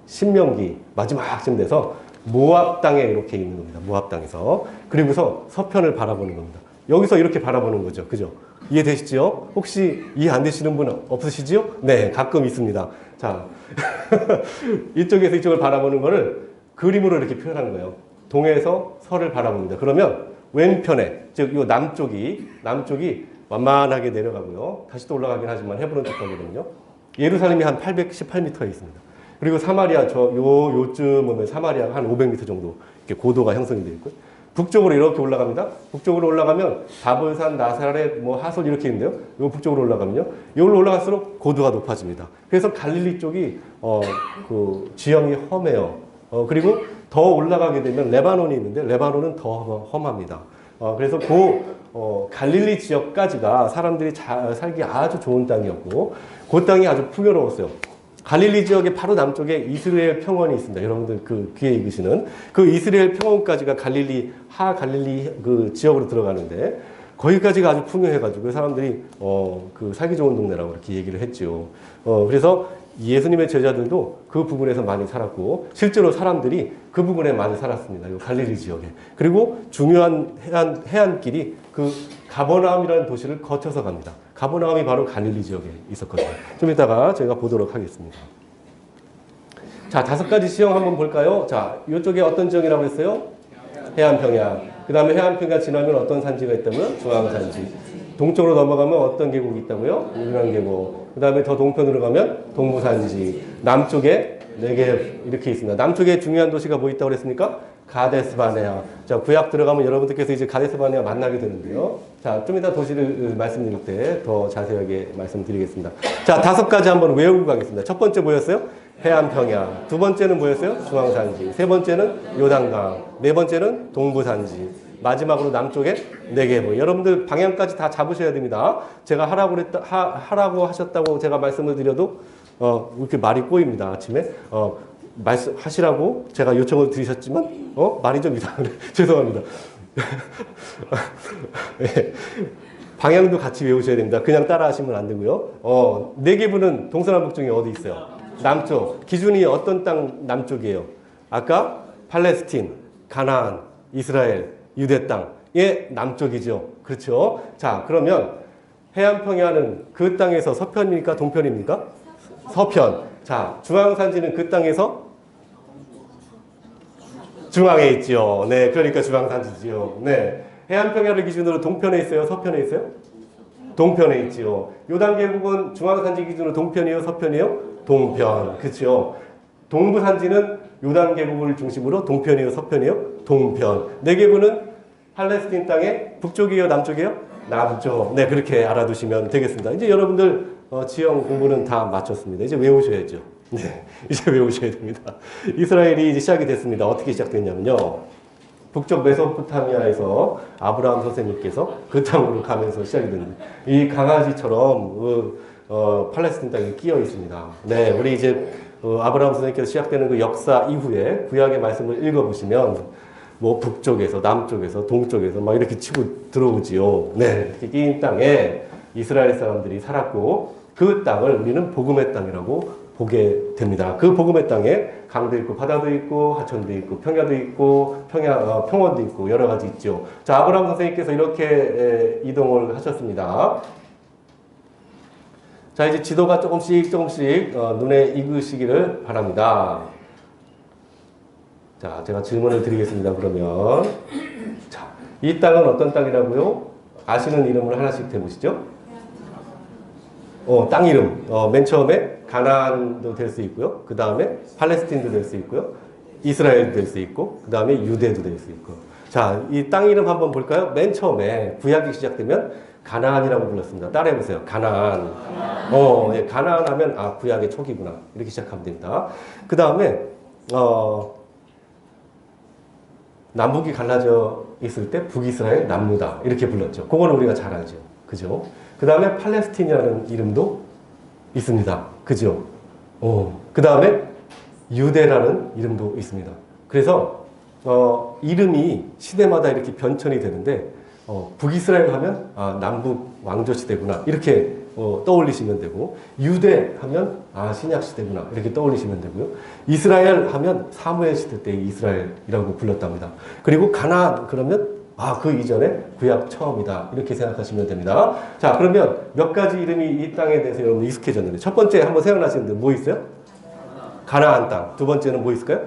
신명기 마지막쯤 돼서 모압 땅에 이렇게 있는 겁니다. 모압 땅에서. 그리고서 서편을 바라보는 겁니다. 여기서 이렇게 바라보는 거죠. 그죠? 이해되시죠? 혹시 이해 안 되시는 분 없으시지요? 네, 가끔 있습니다. 자, 이쪽에서 이쪽을 바라보는 거를 그림으로 이렇게 표현하는 거예요. 동에서 서를 바라봅니다. 그러면 왼편에, 즉, 요 남쪽이 완만하게 내려가고요. 다시 또 올라가긴 하지만 해부는 척도거든요. 예루살렘이 한 818m에 있습니다. 그리고 사마리아, 요쯤 오면 사마리아가 한 500m 정도 이렇게 고도가 형성이 되어 있고요. 북쪽으로 이렇게 올라갑니다. 북쪽으로 올라가면 다볼산, 나사렛, 하솔 이렇게 있는데요. 요 북쪽으로 올라가면요. 여기로 올라갈수록 고도가 높아집니다. 그래서 갈릴리 쪽이, 그 지형이 험해요. 그리고 더 올라가게 되면 레바논이 있는데 레바논은 더 험합니다. 그래서 갈릴리 지역까지가 사람들이 살기 아주 좋은 땅이었고, 그 땅이 아주 풍요로웠어요. 갈릴리 지역의 바로 남쪽에 이스라엘 평원이 있습니다. 여러분들 그 귀에 익으시는 그 이스라엘 평원까지가 갈릴리 그 지역으로 들어가는데 거기까지가 아주 풍요해가지고 사람들이 그 살기 좋은 동네라고 이렇게 얘기를 했죠. 그래서 예수님의 제자들도 그 부분에서 많이 살았고 실제로 사람들이 그 부분에 많이 살았습니다. 이 갈릴리 지역에. 그리고 중요한 해안길이 그 가버나움이라는 도시를 거쳐서 갑니다. 가버나움이 바로 갈릴리 지역에 있었거든요. 좀 이따가 저희가 보도록 하겠습니다. 자, 5가지 지형 한번 볼까요? 자, 이쪽에 어떤 지형이라고 했어요? 해안평야. 그 다음에 해안평야 지나면 어떤 산지가 있다고요? 중앙산지. 동쪽으로 넘어가면 어떤 계곡이 있다고요? 유명계곡. 그 다음에 더 동편으로 가면 동부산지. 남쪽에 네겝 이렇게 있습니다. 남쪽에 중요한 도시가 뭐 있다고 그랬습니까? 가데스바네아. 자, 구약 들어가면 여러분들께서 이제 가데스바네아 만나게 되는데요. 자, 좀 이따 도시를 말씀드릴 때 더 자세하게 말씀드리겠습니다. 자, 5가지 한번 외우고 가겠습니다. 첫 번째 뭐였어요? 해안평야. 두 번째는 뭐였어요? 중앙산지. 세 번째는 요단강. 네 번째는 동부산지. 마지막으로 남쪽에 네겝. 여러분들 방향까지 다 잡으셔야 됩니다. 제가 하라고 하셨다고 제가 말씀을 드려도 이렇게 말이 꼬입니다. 아침에 말씀하시라고 제가 요청을 드리셨지만 말이 좀 이상하네. 죄송합니다. 네. 방향도 같이 외우셔야 됩니다. 그냥 따라 하시면 안 되고요. 네겝은 동서남북 중에 어디 있어요? 남쪽. 기준이 어떤 땅 남쪽이에요? 아까 팔레스틴, 가나안, 이스라엘, 유대 땅의 남쪽이죠. 그렇죠? 자, 그러면 해안평야는 그 땅에서 서편입니까? 동편입니까? 서편. 자, 중앙산지는 그 땅에서 중앙에 있죠. 네, 그러니까 중앙산지지요. 네. 해안평야를 기준으로 동편에 있어요? 서편에 있어요? 동편에 있지요. 요단계곡은 중앙산지 기준으로 동편이에요? 서편이에요? 동편. 그렇죠. 동부산지는 요단계곡을 중심으로 동편이에요? 서편이에요? 동편. 네겝은 팔레스틴 땅의 북쪽이에요? 남쪽이에요? 남쪽. 네, 그렇게 알아두시면 되겠습니다. 이제 여러분들 지형 공부는 다 마쳤습니다. 이제 외우셔야죠. 네, 이제 외우셔야 됩니다. 이스라엘이 이제 시작이 됐습니다. 어떻게 시작됐냐면요. 북쪽 메소포타미아에서 아브라함 선생님께서 그 땅으로 가면서 시작이 됩니다. 이 강아지처럼 팔레스틴 땅에 끼어 있습니다. 네, 우리 이제 아브라함 선생님께서 시작되는 그 역사 이후에 구약의 말씀을 읽어보시면 뭐 북쪽에서 남쪽에서 동쪽에서 막 이렇게 치고 들어오지요. 네, 이렇게 끼인 땅에 이스라엘 사람들이 살았고 그 땅을 우리는 복음의 땅이라고 보게 됩니다. 그 복음의 땅에 강도 있고 바다도 있고 하천도 있고 평야도 있고 평원도 있고 여러 가지 있죠. 자, 아브라함 선생님께서 이렇게 이동을 하셨습니다. 자, 이제 지도가 조금씩 눈에 익으시기를 바랍니다. 자, 제가 질문을 드리겠습니다. 그러면 자, 이 땅은 어떤 땅이라고요? 아시는 이름을 하나씩 대보시죠. 땅 이름. 맨 처음에 가나안도 될 수 있고요. 그 다음에 팔레스틴도 될 수 있고요. 이스라엘도 될 수 있고, 그 다음에 유대도 될 수 있고. 자, 이 땅 이름 한번 볼까요? 맨 처음에 구약이 시작되면 가나안이라고 불렀습니다. 따라해보세요. 가나안. 예, 가나안 하면, 구약의 초기구나. 이렇게 시작하면 됩니다. 그 다음에, 남북이 갈라져 있을 때 북이스라엘, 남유다. 이렇게 불렀죠. 그거는 우리가 잘 알죠. 그죠? 그 다음에 팔레스틴이라는 이름도 있습니다. 그죠? 그 다음에 유대라는 이름도 있습니다. 그래서 이름이 시대마다 이렇게 변천이 되는데 북이스라엘 하면 남북 왕조 시대구나 이렇게 떠올리시면 되고, 유대 하면 신약 시대구나 이렇게 떠올리시면 되고요. 이스라엘 하면 사무엘 시대 때 이스라엘이라고 불렀답니다. 그리고 가나안 그러면 그 이전에 구약 처음이다 이렇게 생각하시면 됩니다. 자, 그러면 몇 가지 이름이 이 땅에 대해서 여러분 익숙해졌는데, 첫 번째 한번 생각나시는데 뭐 있어요? 가나안 땅. 두 번째는 뭐 있을까요?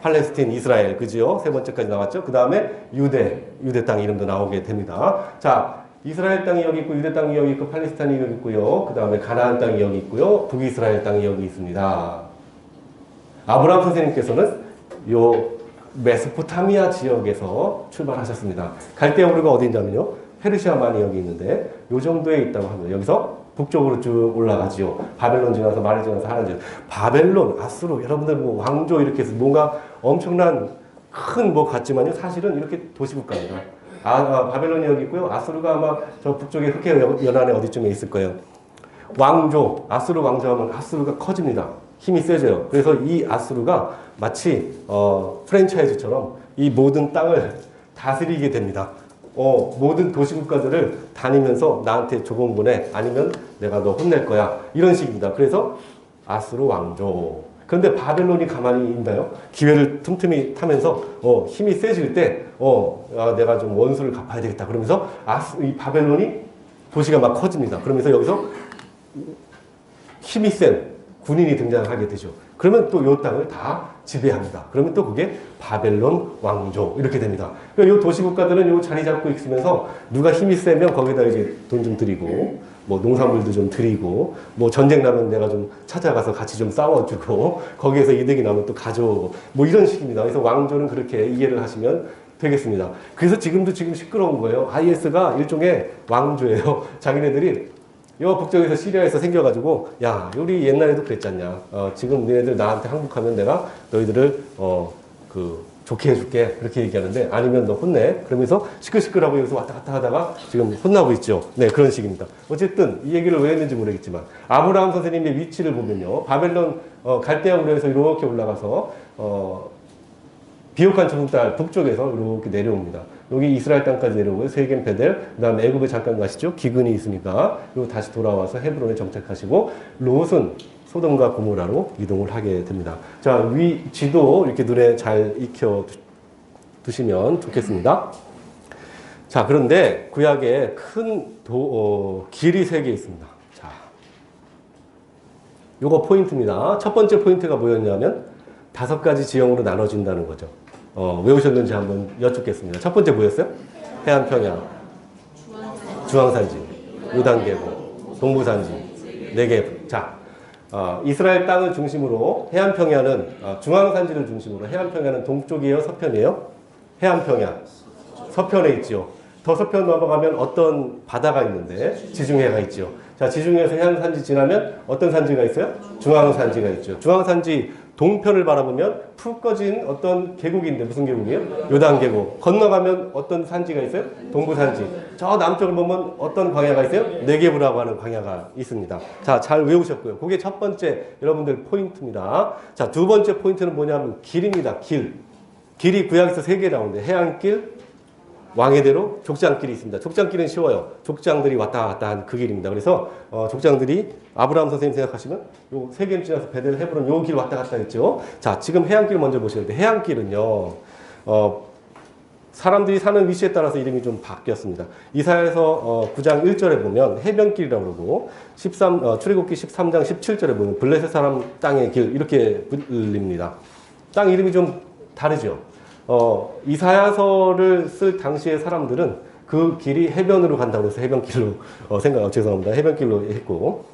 팔레스틴, 이스라엘, 그죠? 세 번째까지 나왔죠? 그 다음에 유대 땅 이름도 나오게 됩니다. 자, 이스라엘 땅이 여기 있고, 유대 땅이 여기 있고, 팔레스타인이 여기 있고요. 그 다음에 가나안 땅이 여기 있고요. 북이스라엘 땅이 여기 있습니다. 아브라함 선생님께서는 요 메소포타미아 지역에서 출발하셨습니다. 갈대아 우르가 어디인냐면요, 페르시아만이 여기 있는데 요 정도에 있다고 합니다. 여기서 북쪽으로 쭉 올라가지요. 바벨론 지나서 마리 지나서 하란 지역. 바벨론, 아수르, 여러분들 뭐 왕조 이렇게 해서 뭔가 엄청난 큰 뭐 같지만요, 사실은 이렇게 도시국가입니다. 바벨론이 여기 있고요. 아수르가 아마 저 북쪽에 흑해 연안에 어디쯤에 있을 거예요. 왕조, 아수르 왕조하면 아수르가 커집니다. 힘이 세져요. 그래서 이 아수르가 마치 프랜차이즈처럼 이 모든 땅을 다스리게 됩니다. 모든 도시국가들을 다니면서 나한테 조공 보내, 아니면 내가 너 혼낼 거야, 이런 식입니다. 그래서 아수르 왕조. 그런데 바벨론이 가만히 있나요? 기회를 틈틈이 타면서 힘이 세질 때 내가 좀 원수를 갚아야 되겠다 그러면서 이 바벨론이 도시가 막 커집니다. 그러면서 여기서 힘이 센 군인이 등장하게 되죠. 그러면 또 이 땅을 다 지배합니다. 그러면 또 그게 바벨론 왕조 이렇게 됩니다. 이 도시국가들은 이 자리 잡고 있으면서 누가 힘이 세면 거기다 이제 돈 좀 드리고, 뭐 농산물도 좀 드리고, 뭐 전쟁 나면 내가 좀 찾아가서 같이 좀 싸워주고, 거기에서 이득이 나면 또 가져오고, 뭐 이런 식입니다. 그래서 왕조는 그렇게 이해를 하시면 되겠습니다. 그래서 지금 시끄러운 거예요. IS가 일종의 왕조예요. 자기네들이 요 북쪽에서 시리아에서 생겨가지고, 야, 우리 옛날에도 그랬잖냐. 지금 너희들 나한테 항복하면 내가 너희들을 좋게 해줄게. 그렇게 얘기하는데, 아니면 너 혼내. 그러면서 시끌시끌하고 여기서 왔다 갔다 하다가 지금 혼나고 있죠. 네, 그런 식입니다. 어쨌든 이 얘기를 왜 했는지 모르겠지만, 아브라함 선생님의 위치를 보면요, 바벨론 갈대아 우르에서 이렇게 올라가서 비옥한 좋은 땅 북쪽에서 이렇게 내려옵니다. 여기 이스라엘 땅까지 내려오고요. 세겜 베델, 그 다음에 애굽에 잠깐 가시죠. 기근이 있으니까. 그리고 다시 돌아와서 헤브론에 정착하시고, 롯은 소돔과 고모라로 이동을 하게 됩니다. 자, 위치도 이렇게 눈에 잘 익혀 두시면 좋겠습니다. 자, 그런데 구약에 큰 길이 3개 있습니다. 자, 요거 포인트입니다. 첫 번째 포인트가 뭐였냐면 5가지 지형으로 나눠진다는 거죠. 외우셨는지 한번 여쭙겠습니다. 첫 번째 뭐였어요? 해안평야, 중앙산지, 요단계곡, 동부산지, 네게브. 자, 이스라엘 땅을 중심으로 해안평야는 중앙산지를 중심으로, 해안평야는 동쪽이에요, 서편이에요? 해안평야 서편에 있죠. 더 서편 넘어가면 어떤 바다가 있는데 지중해가 있죠. 자, 지중해에서 해안산지 지나면 어떤 산지가 있어요? 중앙산지가 있죠. 중앙산지 동편을 바라보면 푹 꺼진 어떤 계곡인데, 무슨 계곡이에요? 요단계곡. 건너가면 어떤 산지가 있어요? 동부산지. 저 남쪽을 보면 어떤 광야가 있어요? 네게브라고 하는 광야가 있습니다. 자, 잘 외우셨고요. 그게 첫 번째 여러분들 포인트입니다. 자, 두 번째 포인트는 뭐냐면 길입니다. 길이 구약에서 3개 나오는데, 해안길, 왕의대로, 족장길이 있습니다. 족장길은 쉬워요. 족장들이 왔다 갔다 한 그 길입니다. 그래서 족장들이 아브라함 선생님 생각하시면 요 세겜 지나서 베델, 헤브론 요 길 왔다 갔다 했죠. 자, 지금 해안길 먼저 보시는데, 해안길은요 사람들이 사는 위치에 따라서 이름이 좀 바뀌었습니다. 이사야서 9장 1절에 보면 해변길이라고 그러고, 출애굽기 13장 17절에 보면 블레셋 사람 땅의 길 이렇게 불립니다. 땅 이름이 좀 다르죠. 이사야서를 쓸 당시의 사람들은 그 길이 해변으로 간다고 해서 해변길로 해변길로 했고,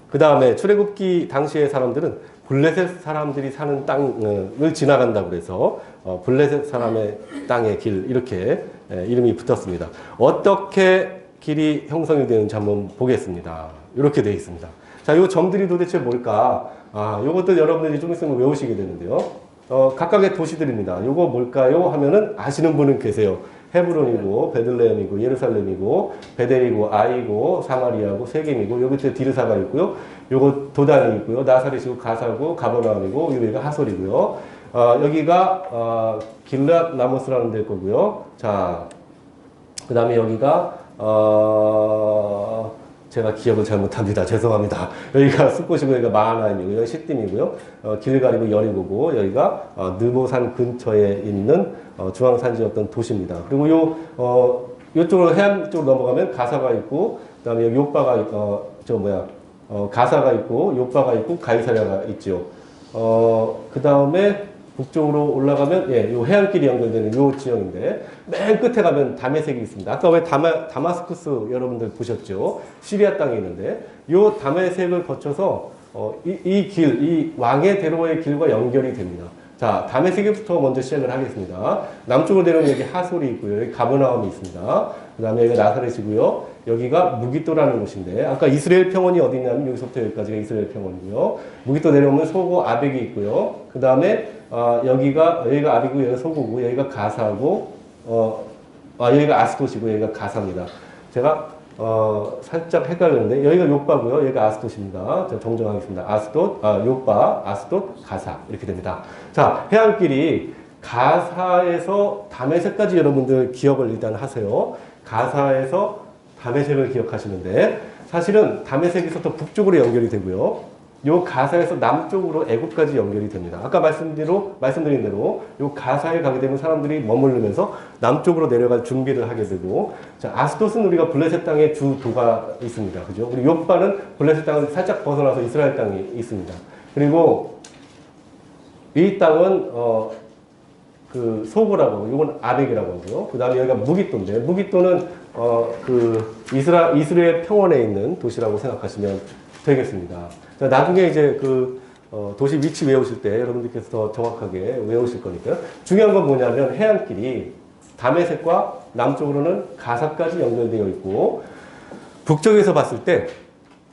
그 다음에 출애굽기 당시의 사람들은 블레셋 사람들이 사는 땅을 지나간다고 해서 블레셋 사람의 땅의 길, 이렇게 이름이 붙었습니다. 어떻게 길이 형성이 되는지 한번 보겠습니다. 이렇게 되어 있습니다. 자, 이 점들이 도대체 뭘까? 이것도 여러분들이 좀 있으면 외우시게 되는데요. 각각의 도시들입니다. 요거 뭘까요? 하면은 아시는 분은 계세요. 헤브론이고 베들레헴이고 예루살렘이고 베델이고 아이고 사마리아고 세겜이고 여기 또 디르사가 있고요. 요거 도단이 있고요. 나사렛이고 가사고 가버나움이고 여기가 하솔이고요. 여기가 길랏 라모스라는 데 거고요. 자, 그 다음에 여기가 제가 기억을 잘못합니다. 죄송합니다. 여기가 숫곳이고 여기가 마하나임이고 여기 시딤이고요. 길갈이고 여리고고 여기가 느보산 근처에 있는 중앙산지였던 도시입니다. 그리고 요쪽으로 해안 쪽으로 넘어가면 가사가 있고 그다음에 여기 요바가 가사가 있고 요바가 있고 가이사랴가 있죠. 그다음에 북쪽으로 올라가면 요 해안길이 연결되는 요 지역인데 맨 끝에 가면 다메섹이 있습니다. 아까 왜 다마스쿠스 여러분들 보셨죠? 시리아 땅에 있는데 요 다메섹을 거쳐서 이 왕의 대로의 길과 연결이 됩니다. 자, 다메섹부터 먼저 시작을 하겠습니다. 남쪽으로 내려오면 여기 하솔이 있고요. 여기 가버나움이 있습니다. 그 다음에 여기가 나사렛이고요. 여기가 무기또라는 곳인데 아까 이스라엘 평원이 어디 있냐면 여기서부터 여기까지가 이스라엘 평원이고요. 무기또 내려오면 소고 아벡이 있고요. 그 다음에 여기가 아비고 여기가 소고고 여기가 가사고 여기가 아스돗이고 여기가 가사입니다. 제가 살짝 헷갈렸는데 여기가 요바고요. 여기가 아스돗입니다. 제가 정정하겠습니다. 아스돗, 요바, 아스돗, 가사 이렇게 됩니다. 자, 해안길이 가사에서 다메섹까지 여러분들 기억을 일단 하세요. 가사에서 다메섹을 기억하시는데 사실은 다메섹에서 더 북쪽으로 연결이 되고요. 요 가사에서 남쪽으로 애굽까지 연결이 됩니다. 아까 말씀드린 대로 요 가사에 가게 되면 사람들이 머무르면서 남쪽으로 내려갈 준비를 하게 되고, 자, 아스돗은 우리가 블레셋 땅에 주 도가 있습니다. 그죠? 그리고 요바는 블레셋 땅을 살짝 벗어나서 이스라엘 땅이 있습니다. 그리고 이 땅은 그 소고라고, 이건 아벡이라고 하고요. 그 다음에 여기가 무기또인데, 무기또는 이스라엘 평원에 있는 도시라고 생각하시면 되겠습니다. 자, 나중에 이제 도시 위치 외우실 때 여러분들께서 더 정확하게 외우실 거니까요. 중요한 건 뭐냐면 해안길이 다메섹과 남쪽으로는 가사까지 연결되어 있고 북쪽에서 봤을 때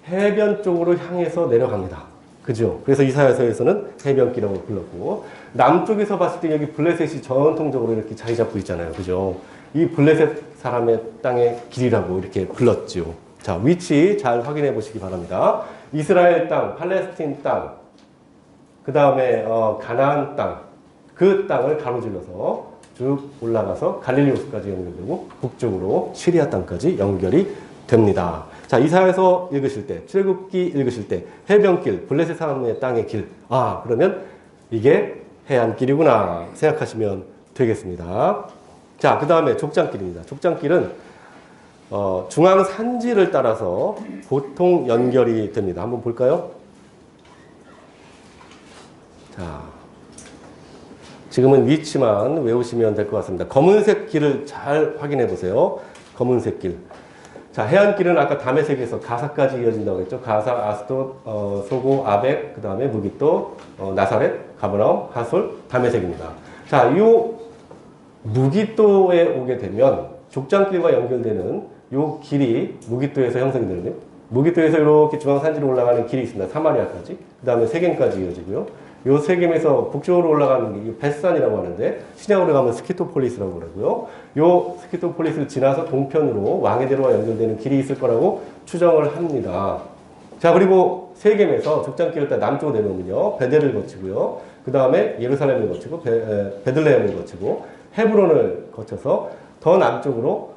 해변 쪽으로 향해서 내려갑니다. 그죠? 그래서 이사야서에서는 해변길이라고 불렀고 남쪽에서 봤을 때 여기 블레셋이 전통적으로 이렇게 자리 잡고 있잖아요. 그죠? 이 블레셋 사람의 땅의 길이라고 이렇게 불렀죠. 자, 위치 잘 확인해 보시기 바랍니다. 이스라엘 땅, 팔레스틴 땅, 그 다음에 가나안 땅, 그 땅을 가로질러서 쭉 올라가서 갈릴리 호수까지 연결되고 북쪽으로 시리아 땅까지 연결이 됩니다. 자, 이사야서 읽으실 때, 출애굽기 읽으실 때 해변길, 블레셋 사람의 땅의 길, 그러면 이게 해안길이구나 생각하시면 되겠습니다. 자, 그 다음에 족장길입니다. 족장길은 중앙 산지를 따라서 보통 연결이 됩니다. 한번 볼까요? 자, 지금은 위치만 외우시면 될 것 같습니다. 검은색 길을 잘 확인해 보세요. 검은색 길. 자, 해안길은 아까 다메섹에서 가사까지 이어진다고 했죠. 가사, 아스돗, 소고, 아벡, 그 다음에 무기또, 나사렛, 가버나움, 하솔, 다메섹입니다. 자, 이 무기또에 오게 되면 족장길과 연결되는 요 길이 무기또에서 형성이 되는데, 무기또에서 이렇게 중앙산지로 올라가는 길이 있습니다. 사마리아까지. 그 다음에 세겜까지 이어지고요. 요 세겜에서 북쪽으로 올라가는 게 벳산이라고 하는데, 신약으로 가면 스키토폴리스라고 그러고요. 요 스키토폴리스를 지나서 동편으로 왕의대로와 연결되는 길이 있을 거라고 추정을 합니다. 자, 그리고 세겜에서 족장길을 따라 남쪽으로 내려오면요. 베델을 거치고요. 그 다음에 예루살렘을 거치고, 베들레헴을 거치고, 헤브론을 거쳐서 더 남쪽으로,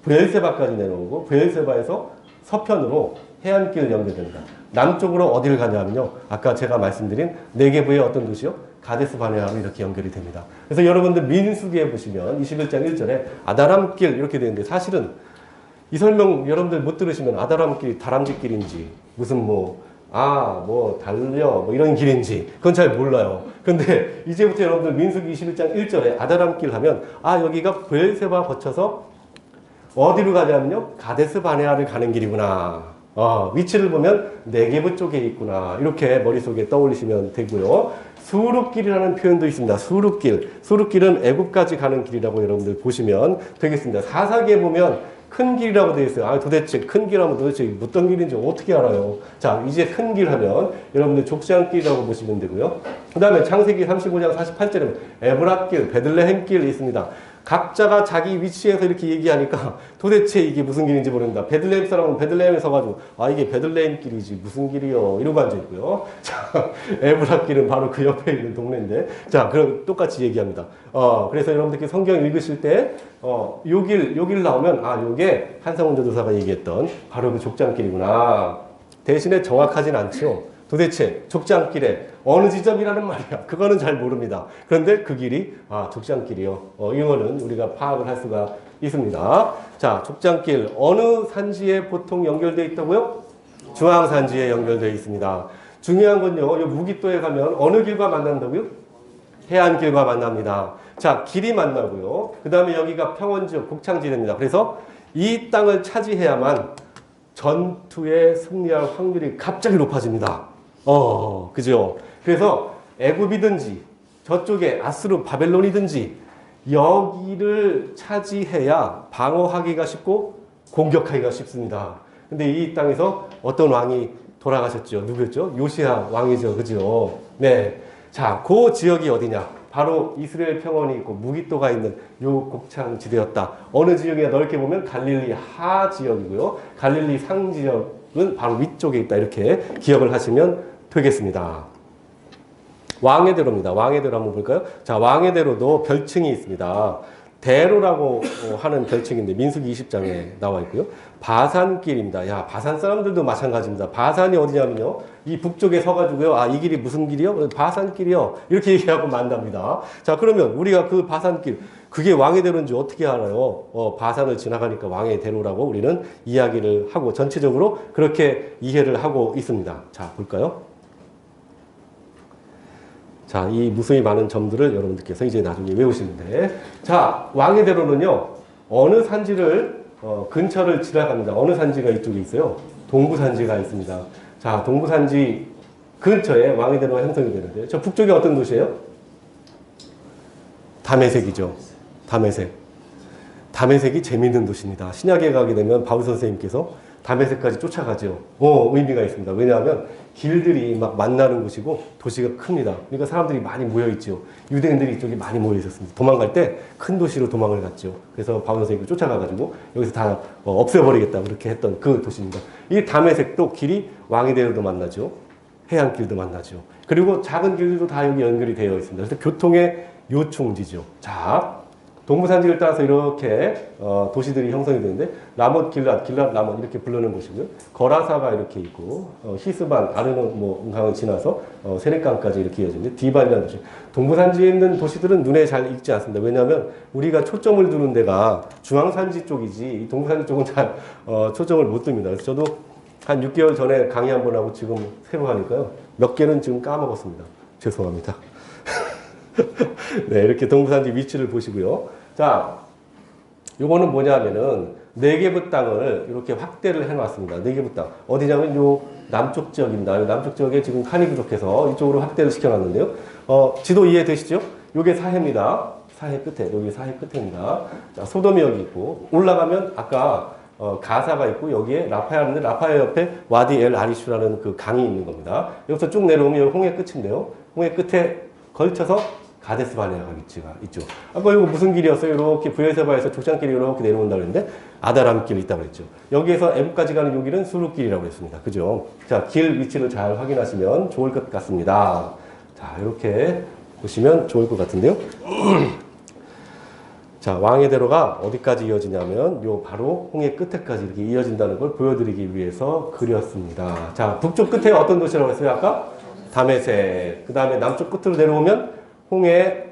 브엘세바까지 내려오고 브엘세바에서 서편으로 해안길을 연결됩니다. 남쪽으로 어디를 가냐면요. 아까 제가 말씀드린 네게브의 어떤 도시요? 가데스 바네아로 이렇게 연결이 됩니다. 그래서 여러분들 민수기에 보시면 21장 1절에 아다람길 이렇게 되는데 사실은 이 설명 여러분들 못 들으시면 아다람길이 다람쥐길인지 무슨 달려 이런 길인지 그건 잘 몰라요. 근데 이제부터 여러분들 민수기 21장 1절에 아다람길 하면 여기가 브엘세바 거쳐서 어디로 가냐면요. 가데스 바네아를 가는 길이구나. 위치를 보면 네게브 쪽에 있구나. 이렇게 머릿속에 떠올리시면 되고요. 수르길이라는 표현도 있습니다. 수르길. 수르길은 애굽까지 가는 길이라고 여러분들 보시면 되겠습니다. 사사기에 보면 큰 길이라고 되어 있어요. 도대체 큰 길 하면 도대체 어떤 길인지 어떻게 알아요? 자, 이제 큰 길 하면 여러분들 족장길이라고 보시면 되고요. 그 다음에 창세기 35장 48절에 에브라길, 베들레헴길 있습니다. 각자가 자기 위치에서 이렇게 얘기하니까 도대체 이게 무슨 길인지 모릅니다. 베들레헴 사람은 베들레헴에 서가지고 아 이게 베들레헴 길이지 무슨 길이요 이러고 앉아있고요. 자, 에브라 길은 바로 그 옆에 있는 동네인데 자 그럼 똑같이 얘기합니다. 그래서 여러분들께 성경 읽으실 때 요 길 나오면 아 요게 한상훈 전도사가 얘기했던 바로 그 족장길이구나. 대신에 정확하진 않죠. 도대체 족장길에 어느 지점이라는 말이야. 그거는 잘 모릅니다. 그런데 그 길이 족장길이요. 이거는 우리가 파악을 할 수가 있습니다. 자, 족장길 어느 산지에 보통 연결되어 있다고요? 중앙산지에 연결되어 있습니다. 중요한 건요. 이 무기또에 가면 어느 길과 만난다고요? 해안길과 만납니다. 자, 길이 만나고요. 그 다음에 여기가 평원지역 곡창지대입니다. 그래서 이 땅을 차지해야만 전투에 승리할 확률이 갑자기 높아집니다. 그죠? 그래서 애굽이든지 저쪽에 아수르 바벨론이든지 여기를 차지해야 방어하기가 쉽고 공격하기가 쉽습니다. 근데 이 땅에서 어떤 왕이 돌아가셨죠? 누구였죠? 요시야 왕이죠. 그죠? 네. 자, 그 지역이 어디냐? 바로 이스라엘 평원이 있고 무기또가 있는 요 곡창지대였다. 어느 지역이냐 넓게 보면 갈릴리 하 지역이고요. 갈릴리 상 지역은 바로 위쪽에 있다. 이렇게 기억을 하시면 되겠습니다. 왕의대로입니다. 왕의대로 한번 볼까요? 자, 왕의대로도 별칭이 있습니다. 대로라고 하는 별칭인데 민수기 20장에 나와 있고요. 바산길입니다. 야, 바산 사람들도 마찬가지입니다. 바산이 어디냐면요. 이 북쪽에 서가지고요. 아, 이 길이 무슨 길이요? 바산길이요. 이렇게 얘기하고 만답니다. 자, 그러면 우리가 그 바산길, 그게 왕의 대로인지 어떻게 알아요? 바산을 지나가니까 왕의 대로라고 우리는 이야기를 하고 전체적으로 그렇게 이해를 하고 있습니다. 자, 볼까요? 자, 이 무수히 많은 점들을 여러분들께서 이제 나중에 외우시는데 자, 왕의 대로는요 어느 산지를 근처를 지나갑니다. 어느 산지가 이쪽에 있어요? 동부산지가 있습니다. 자, 동부산지 근처에 왕의 대로가 형성이 되는데 저 북쪽에 어떤 도시예요? 다메섹이죠. 다메섹. 다메섹이 재미있는 도시입니다. 신약에 가게 되면 바울 선생님께서 다메섹까지 쫓아가죠. 의미가 있습니다. 왜냐하면 길들이 막 만나는 곳이고 도시가 큽니다. 그러니까 사람들이 많이 모여있죠. 유대인들이 이쪽에 많이 모여 있었습니다. 도망갈 때 큰 도시로 도망을 갔죠. 그래서 바울 선생님이 쫓아가가지고 여기서 다 없애버리겠다 그렇게 했던 그 도시입니다. 이 다메섹도 길이 왕의 대로도 만나죠. 해안길도 만나죠. 그리고 작은 길들도 다 여기 연결이 되어 있습니다. 그래서 교통의 요충지죠. 자, 동부산지를 따라서 이렇게 도시들이 형성이 되는데 라못 길랏 라못 이렇게 부르는 곳이고요. 거라사가 이렇게 있고 히스반 아르논강을 지나서 세네강까지 이렇게 이어지는데 디반이라는 도시. 동부산지에 있는 도시들은 눈에 잘 익지 않습니다. 왜냐하면 우리가 초점을 두는 데가 중앙산지 쪽이지 이 동부산지 쪽은 잘 초점을 못 둡니다. 그래서 저도 한 6개월 전에 강의 한번 하고 지금 새로 하니까요. 몇 개는 지금 까먹었습니다. 죄송합니다. 네, 이렇게 동부산지 위치를 보시고요. 자, 요거는 뭐냐면은 네게브 땅을 이렇게 확대를 해놨습니다. 네게브 땅 어디냐면 요 남쪽 지역입니다. 남쪽 지역에 지금 칸이 부족해서 이쪽으로 확대를 시켜놨는데요. 지도 이해되시죠? 요게 사해입니다. 사해 끝에 여기 사해 끝입니다. 자, 소돔이 여기 있고 올라가면 아까 가사가 있고 여기에 라파야 있는데 라파야 옆에 와디 엘 아리슈라는 그 강이 있는 겁니다. 여기서 쭉 내려오면 여기 홍해 끝인데요. 홍해 끝에 걸쳐서 가데스 바네아가 위치가 있죠. 아까 이거 무슨 길이었어요? 이렇게 부에세바에서 족장길이 이렇게 내려온다 그랬는데 아다람길이 있다고 그랬죠. 여기에서 애굽까지 가는 요 길은 수르길이라고 했습니다. 그죠? 자, 길 위치를 잘 확인하시면 좋을 것 같습니다. 자, 이렇게 보시면 좋을 것 같은데요. 자, 왕의 대로가 어디까지 이어지냐면 요 바로 홍해 끝에까지 이렇게 이어진다는 걸 보여드리기 위해서 그렸습니다. 자, 북쪽 끝에 어떤 도시라고 했어요? 아까 다메섹. 그 다음에 남쪽 끝으로 내려오면 홍해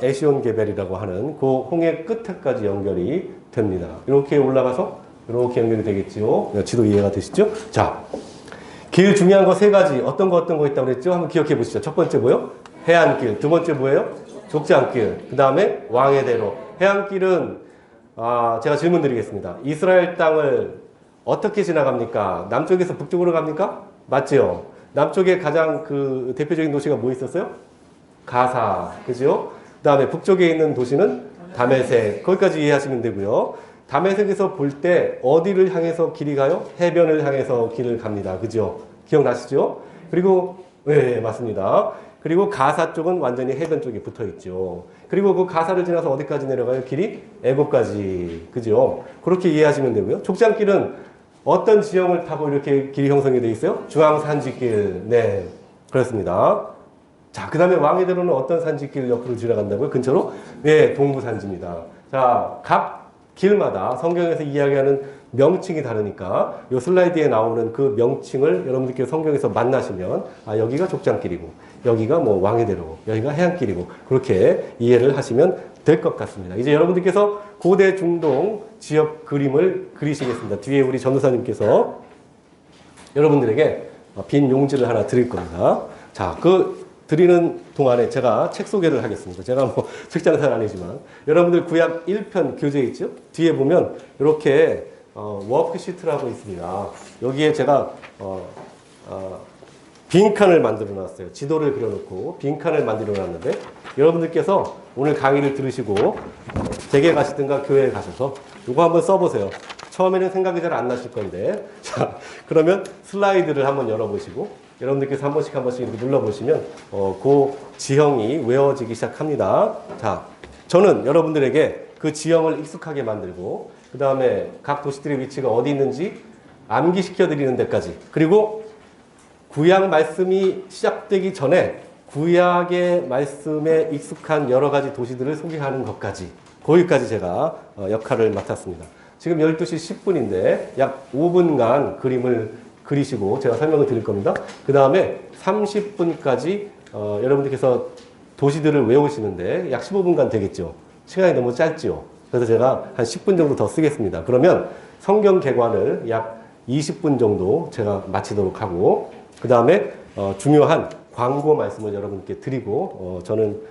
에시온 게벨이라고 하는 그 홍해 끝에까지 연결이 됩니다. 이렇게 올라가서 이렇게 연결이 되겠죠. 지도 이해가 되시죠? 자, 길 중요한 거 세 가지 어떤 거 있다고 그랬죠? 한번 기억해 보시죠. 첫 번째 뭐요? 해안길. 두 번째 뭐예요? 족장길. 그 다음에 왕의 대로. 해안길은 제가 질문 드리겠습니다. 이스라엘 땅을 어떻게 지나갑니까? 남쪽에서 북쪽으로 갑니까? 맞죠? 남쪽에 가장 그 대표적인 도시가 뭐 있었어요? 가사, 그죠? 그 다음에 북쪽에 있는 도시는 다메섹. 거기까지 이해하시면 되고요. 다메섹에서 볼 때 어디를 향해서 길이 가요? 해변을 향해서 길을 갑니다. 그죠? 기억나시죠? 그리고, 네, 맞습니다. 그리고 가사 쪽은 완전히 해변 쪽에 붙어 있죠. 그리고 그 가사를 지나서 어디까지 내려가요? 길이 애고까지. 그죠? 그렇게 이해하시면 되고요. 족장길은 어떤 지형을 타고 이렇게 길이 형성이 되어 있어요? 중앙산지길. 네. 그렇습니다. 자, 그 다음에 왕이대로는 어떤 산지길 옆으로 지나간다고요? 근처로? 네, 동부산지입니다. 자, 각 길마다 성경에서 이야기하는 명칭이 다르니까 이 슬라이드에 나오는 그 명칭을 여러분들께서 성경에서 만나시면 아, 여기가 족장길이고 여기가 뭐 왕이대로고 여기가 해안길이고 그렇게 이해를 하시면 될 것 같습니다. 이제 여러분들께서 고대 중동 지역 그림을 그리시겠습니다. 뒤에 우리 전도사님께서 여러분들에게 빈 용지를 하나 드릴 겁니다. 자, 그 드리는 동안에 제가 책 소개를 하겠습니다. 제가 뭐 책장사는 아니지만 여러분들 구약 1편 교재 있죠? 뒤에 보면 이렇게 워크시트라고 있습니다. 여기에 제가 빈칸을 만들어 놨어요. 지도를 그려놓고 빈칸을 만들어 놨는데 여러분들께서 오늘 강의를 들으시고 댁에 가시든가 교회에 가셔서 이거 한번 써보세요. 처음에는 생각이 잘 안 나실 건데 자 그러면 슬라이드를 한번 열어보시고 여러분들께서 한 번씩 이렇게 눌러보시면 그 지형이 외워지기 시작합니다. 자, 저는 여러분들에게 그 지형을 익숙하게 만들고 그 다음에 각 도시들의 위치가 어디 있는지 암기시켜 드리는 데까지 그리고 구약 말씀이 시작되기 전에 구약의 말씀에 익숙한 여러 가지 도시들을 소개하는 것까지 거기까지 제가 역할을 맡았습니다. 지금 12시 10분인데 약 5분간 그림을 그리시고 제가 설명을 드릴 겁니다. 그 다음에 30분까지 여러분들께서 도시들을 외우시는데 약 15분간 되겠죠. 시간이 너무 짧죠. 그래서 제가 한 10분 정도 더 쓰겠습니다. 그러면 성경 개관을 약 20분 정도 제가 마치도록 하고 그 다음에 중요한 광고 말씀을 여러분께 드리고 저는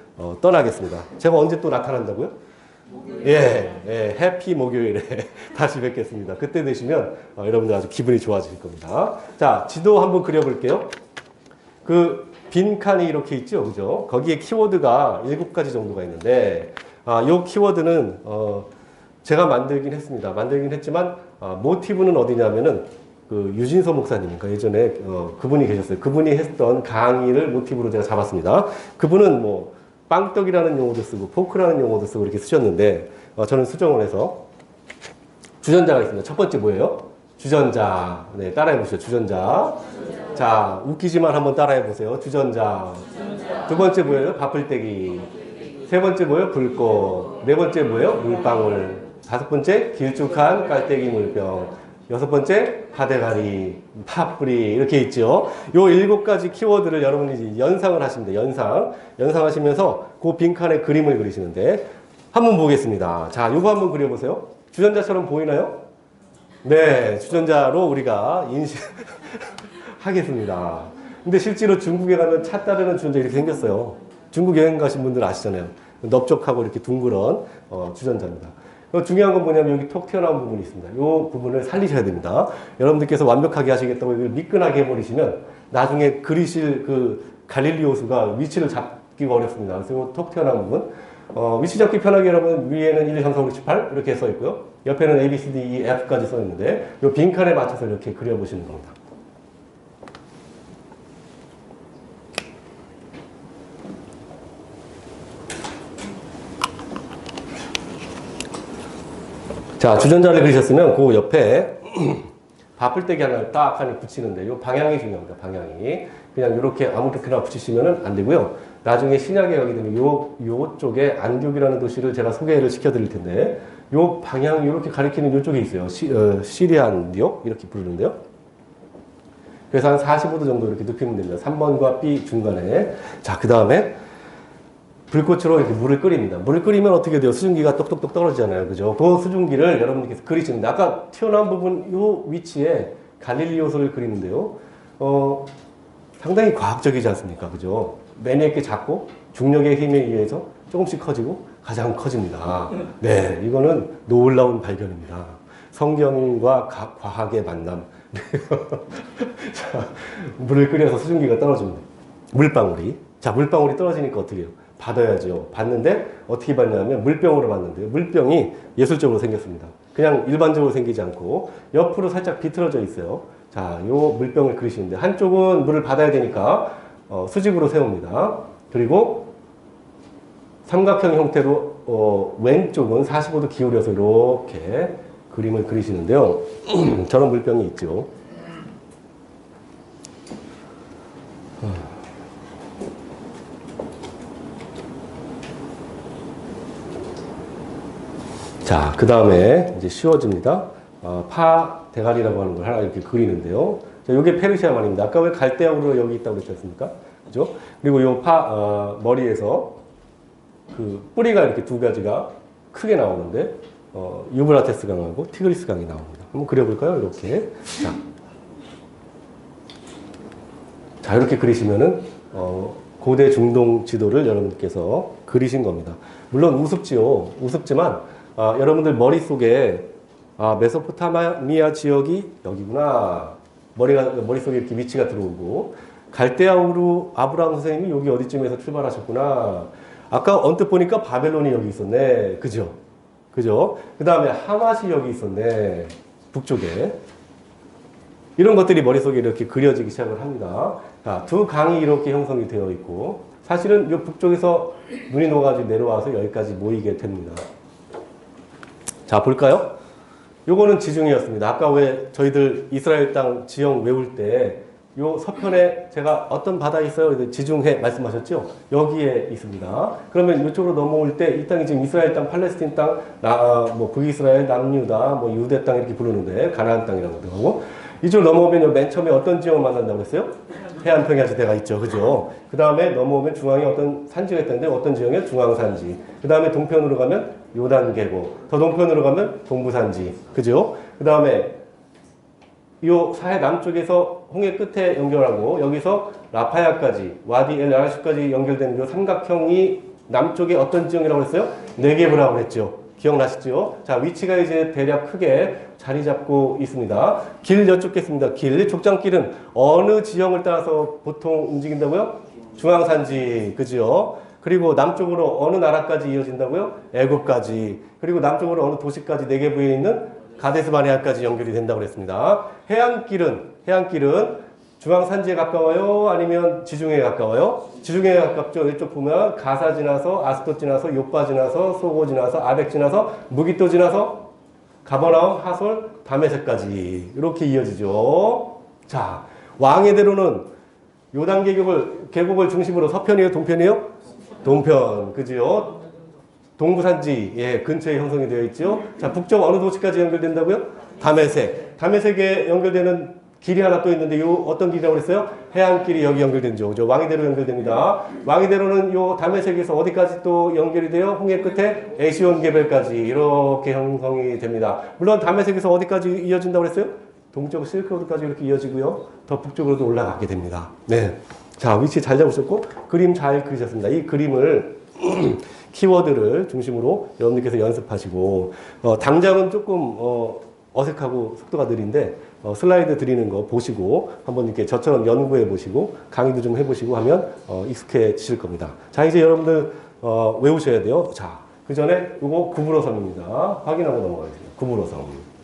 떠나겠습니다. 제가 언제 또 나타난다고요? 예, 해피 목요일에 다시 뵙겠습니다. 그때 되시면 여러분들 아주 기분이 좋아지실 겁니다. 자, 지도 한번 그려볼게요. 그 빈칸이 이렇게 있죠, 그죠? 거기에 키워드가 7가지 정도가 있는데, 요 키워드는 제가 만들긴 했습니다. 만들긴 했지만 모티브는 어디냐면은 그 유진서 목사님인가 예전에 그분이 계셨어요. 그분이 했던 강의를 모티브로 제가 잡았습니다. 그분은 뭐 빵떡이라는 용어도 쓰고 포크라는 용어도 쓰고 이렇게 쓰셨는데 저는 수정을 해서 주전자가 있습니다. 첫 번째 뭐예요? 주전자. 네, 따라해 보시죠. 주전자. 자, 웃기지만 한번 따라해 보세요. 주전자. 두 번째 뭐예요? 밥풀떼기. 세 번째 뭐예요? 불꽃. 네 번째 뭐예요? 물방울. 다섯 번째 길쭉한 깔때기 물병. 여섯 번째 파대가리, 팥뿌리 이렇게 있죠. 요 7가지 키워드를 여러분이 연상을 하시면 돼요. 연상하시면서 그 빈칸에 그림을 그리시는데 한번 보겠습니다. 자, 요거 한번 그려보세요. 주전자처럼 보이나요? 네, 주전자로 우리가 인식하겠습니다. 근데 실제로 중국에 가면 차 따르는 주전자 이렇게 생겼어요. 중국 여행 가신 분들 아시잖아요. 넓적하고 이렇게 둥그런 주전자입니다. 중요한 건 뭐냐면 여기 톡 튀어나온 부분이 있습니다. 이 부분을 살리셔야 됩니다. 여러분들께서 완벽하게 하시겠다고 이걸 미끈하게 해버리시면 나중에 그리실 그 갈릴리 호수가 위치를 잡기가 어렵습니다. 그래서 이 톡 튀어나온 부분 위치 잡기 편하게 여러분 위에는 1, 2, 3, 4, 5, 6, 7, 8 이렇게 써 있고요. 옆에는 A, B, C, D, E, F까지 써 있는데 이 빈칸에 맞춰서 이렇게 그려보시는 겁니다. 자, 주전자를 그리셨으면 그 옆에 밥풀떼기 하나를 딱 하니 붙이는데 요 방향이 중요합니다. 방향이. 그냥 이렇게 아무렇게나 붙이시면 안 되고요. 나중에 신약에 가게 되면 요 쪽에 안디옥이라는 도시를 제가 소개를 시켜드릴 텐데 요 방향 이렇게 가리키는 요쪽에 있어요. 시리아 안디옥 이렇게 부르는데요. 그래서 한 45도 정도 이렇게 눕히면 됩니다. 3번과 B 중간에. 자, 그 다음에 불꽃으로 이렇게 물을 끓입니다. 물을 끓이면 어떻게 돼요? 수증기가 똑똑똑 떨어지잖아요. 그죠? 그 수증기를 여러분들께서 그리시는데, 아까 튀어나온 부분, 요 위치에 갈릴리 호수를 그리는데요. 상당히 과학적이지 않습니까? 그죠? 매니에게 작고, 중력의 힘에 의해서 조금씩 커지고, 가장 커집니다. 네, 이거는 놀라운 발견입니다. 성경과 과학의 만남. 자, 물을 끓여서 수증기가 떨어집니다. 물방울이. 자, 물방울이 떨어지니까 어떻게 해요? 받아야죠. 받는데 어떻게 받냐면 물병으로 받는데요. 물병이 예술적으로 생겼습니다. 그냥 일반적으로 생기지 않고 옆으로 살짝 비틀어져 있어요. 자, 요 물병을 그리시는데 한쪽은 물을 받아야 되니까 수직으로 세웁니다. 그리고 삼각형 형태로 왼쪽은 45도 기울여서 이렇게 그림을 그리시는데요. 저런 물병이 있죠. 자, 그 다음에 이제 쉬워집니다. 파 대가리라고 하는 걸 하나 이렇게 그리는데요. 자, 요게 페르시아 말입니다. 아까 왜 갈대아우로 여기 있다고 그랬지 않습니까? 그죠? 그리고 요 머리에서 그 뿌리가 이렇게 두 가지가 크게 나오는데, 유브라테스 강하고 티그리스 강이 나옵니다. 한번 그려볼까요? 이렇게. 자, 이렇게 그리시면은, 고대 중동 지도를 여러분께서 그리신 겁니다. 물론 우습지요. 우습지만, 여러분들 머릿속에, 메소포타미아 지역이 여기구나. 머릿속에 이렇게 위치가 들어오고, 갈대아우르 아브라함 선생님이 여기 어디쯤에서 출발하셨구나. 아까 언뜻 보니까 바벨론이 여기 있었네. 그죠? 그죠? 그 다음에 하맛이 여기 있었네. 북쪽에. 이런 것들이 머릿속에 이렇게 그려지기 시작을 합니다. 자, 두 강이 이렇게 형성이 되어 있고, 사실은 이 북쪽에서 눈이 녹아가지고 내려와서 여기까지 모이게 됩니다. 자, 볼까요? 요거는 지중해였습니다. 아까 왜 저희들 이스라엘 땅 지형 외울 때 요 서편에 제가 어떤 바다에 있어요? 지중해 말씀하셨죠? 여기에 있습니다. 그러면 이쪽으로 넘어올 때 이 땅이 지금 이스라엘 땅, 팔레스틴 땅, 뭐 북이스라엘, 남유다, 뭐 유대 땅 이렇게 부르는데 가나안 땅이라고 하고 이쪽으로 넘어오면 맨 처음에 어떤 지형을 만난다고 했어요? 해안 평야지대가 있죠. 그죠? 그 다음에 넘어오면 중앙에 어떤 산지가 있다는데 어떤 지형에 중앙산지. 그 다음에 동편으로 가면 요단계곡. 더 동편으로 가면 동부산지. 그죠? 그 다음에 이 사해 남쪽에서 홍해 끝에 연결하고 여기서 라파야까지 와디 엘 아라슈까지 연결되는 이 삼각형이 남쪽에 어떤 지형이라고 했어요? 네게브라고 했죠. 기억나시죠? 자, 위치가 이제 대략 크게 자리 잡고 있습니다. 길 여쭙겠습니다. 길, 족장길은 어느 지형을 따라서 보통 움직인다고요? 중앙산지, 그죠? 그리고 남쪽으로 어느 나라까지 이어진다고요? 애국까지. 그리고 남쪽으로 어느 도시까지 네게브에 있는 가데스 바네아까지 연결이 된다고 그랬습니다. 해안길은 중앙산지에 가까워요? 아니면 지중해에 가까워요? 지중해에 가깝죠. 이쪽 보면 가사 지나서 아스돗 지나서 요빠 지나서 소고 지나서 아벡 지나서 무기또 지나서 가버나움, 하솔, 다메섹까지 이렇게 이어지죠. 자, 왕의 대로는 요단 계곡을 중심으로 서편이에요? 동편이에요? 동편. 그지요? 동부산지 근처에 형성이 되어 있죠. 자, 북쪽 어느 도시까지 연결된다고요? 다메섹. 다메섹에 연결되는 길이 하나 또 있는데 요 어떤 길이라고 그랬어요? 해안길이 여기 연결되죠. 그죠? 왕이대로 연결됩니다. 왕이대로는 요 다메섹에서 어디까지 또 연결이 돼요? 홍해 끝에 에시온게벨까지 이렇게 형성이 됩니다. 물론 다메섹에서 어디까지 이어진다고 그랬어요? 동쪽 실크로드까지 이렇게 이어지고요. 더 북쪽으로도 올라가게 됩니다. 네. 자, 위치 잘 잡으셨고 그림 잘 그리셨습니다. 이 그림을 키워드를 중심으로 여러분들께서 연습하시고 당장은 조금 어색하고 속도가 느린데 슬라이드 드리는 거 보시고 한번 이렇게 저처럼 연구해 보시고 강의도 좀 해보시고 하면 익숙해지실 겁니다. 자, 이제 여러분들 외우셔야 돼요. 자, 그 전에 이거 구부로섬입니다. 확인하고 넘어가겠습니다. 구부로섬.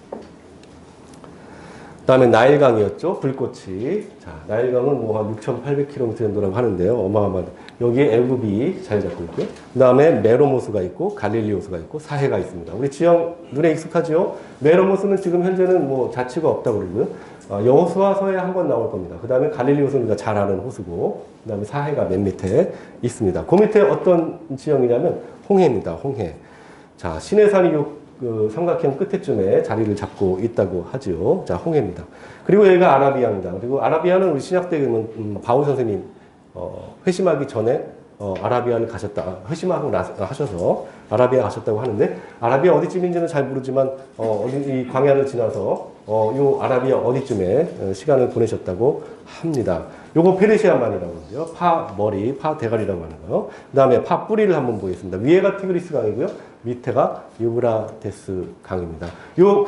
그 다음에 나일강이었죠. 불꽃이. 자, 나일강은 뭐 한 6,800km 정도라고 하는데요. 어마어마한. 여기에 애굽이 자리 잡고 있고요. 그 다음에 메로모스가 있고, 갈릴리오스가 있고, 사해가 있습니다. 우리 지형 눈에 익숙하죠? 메로모스는 지금 현재는 뭐 자치가 없다고 그러고요. 여호수아서에 한번 나올 겁니다. 그 다음에 갈릴리오스는 우리가 잘 아는 호수고, 그 다음에 사해가 맨 밑에 있습니다. 그 밑에 어떤 지형이냐면 홍해입니다. 홍해. 자, 시내산이 그 삼각형 끝에쯤에 자리를 잡고 있다고 하죠. 자, 홍해입니다. 그리고 여기가 아라비아입니다. 그리고 아라비아는 우리 신약 때 그러면 바울 선생님 회심하기 전에 아라비아를 가셨다. 회심하고 하셔서 아라비아 가셨다고 하는데 아라비아 어디쯤인지는 잘 모르지만 이 광야를 지나서 요 아라비아 어디쯤에 시간을 보내셨다고 합니다. 요거 페르시아만이라고 하고요. 파 머리, 파 대가리라고 하는 거요. 그 다음에 파 뿌리를 한번 보겠습니다. 위에가 티그리스 강이고요. 밑에가 유브라테스 강입니다. 요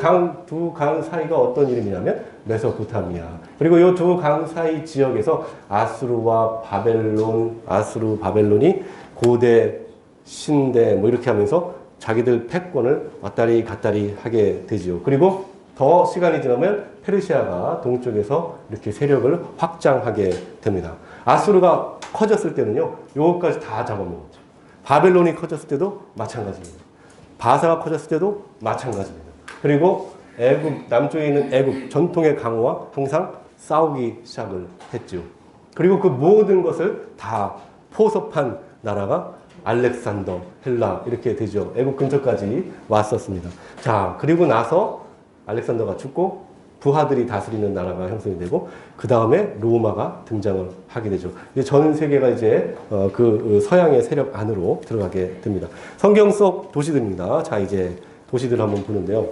두 강 사이가 어떤 이름이냐면 메소포타미아. 그리고 요 두 강 사이 지역에서 아수르, 바벨론이 고대, 신대 뭐 이렇게 하면서 자기들 패권을 왔다리 갔다리 하게 되지요. 그리고 더 시간이 지나면 페르시아가 동쪽에서 이렇게 세력을 확장하게 됩니다. 아수르가 커졌을 때는요, 요것까지 다 잡아먹은 거죠. 바벨론이 커졌을 때도 마찬가지입니다. 바사가 커졌을 때도 마찬가지입니다. 그리고 애굽, 남쪽에 있는 애굽, 전통의 강호와 항상 싸우기 시작을 했죠. 그리고 그 모든 것을 다 포섭한 나라가 알렉산더, 헬라 이렇게 되죠. 애국 근처까지 왔었습니다. 자, 그리고 나서 알렉산더가 죽고 부하들이 다스리는 나라가 형성이 되고 그 다음에 로마가 등장을 하게 되죠. 이제 전 세계가 이제 그 서양의 세력 안으로 들어가게 됩니다. 성경 속 도시들입니다. 자, 이제 도시들 한번 보는데요.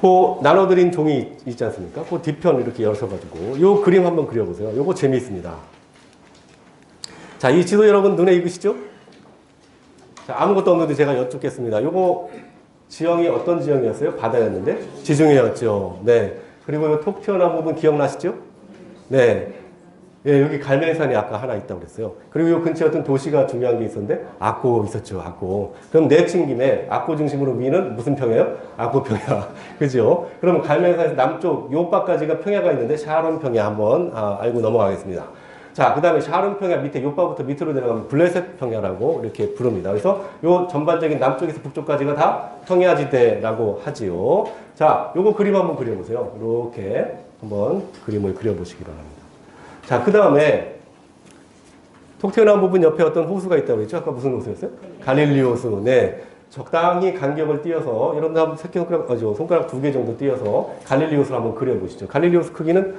그 나눠드린 종이 있지 않습니까? 그 뒤편 이렇게 열어가지고 요 그림 한번 그려보세요. 요거 재미있습니다. 자, 이 지도 여러분 눈에 익으시죠? 자, 아무것도 없는데 제가 여쭙겠습니다. 요거 지형이 어떤 지형이었어요? 바다였는데 지중해였죠. 네. 그리고 요 톡 튀어나온 부분 기억나시죠? 네. 예, 여기 갈멜산이 아까 하나 있다고 그랬어요. 그리고 요 근처에 어떤 도시가 중요한 게 있었는데 악고 있었죠. 악고. 그럼 내친 김에 악고 중심으로 위는 무슨 평야예요? 악고 평야. 그죠? 그럼 갈멜산에서 남쪽 요바까지가 평야가 있는데 샤론 평야 한번 알고 넘어가겠습니다. 자, 그 다음에 샤론 평야 밑에 요바부터 밑으로 내려가면 블레셋 평야라고 이렇게 부릅니다. 그래서 요 전반적인 남쪽에서 북쪽까지가 다 평야지대라고 하지요. 자, 요거 그림 한번 그려보세요. 이렇게 한번 그림을 그려보시기 바랍니다. 자, 그 다음에 톡 튀어나온 부분 옆에 어떤 호수가 있다고 그랬죠? 아까 무슨 호수였어요? 갈릴리 호수. 네. 적당히 간격을 띄어서, 여러분들 한번 손가락 2개 정도 띄어서 갈릴리 호수를 한번 그려보시죠. 갈릴리 호수 크기는,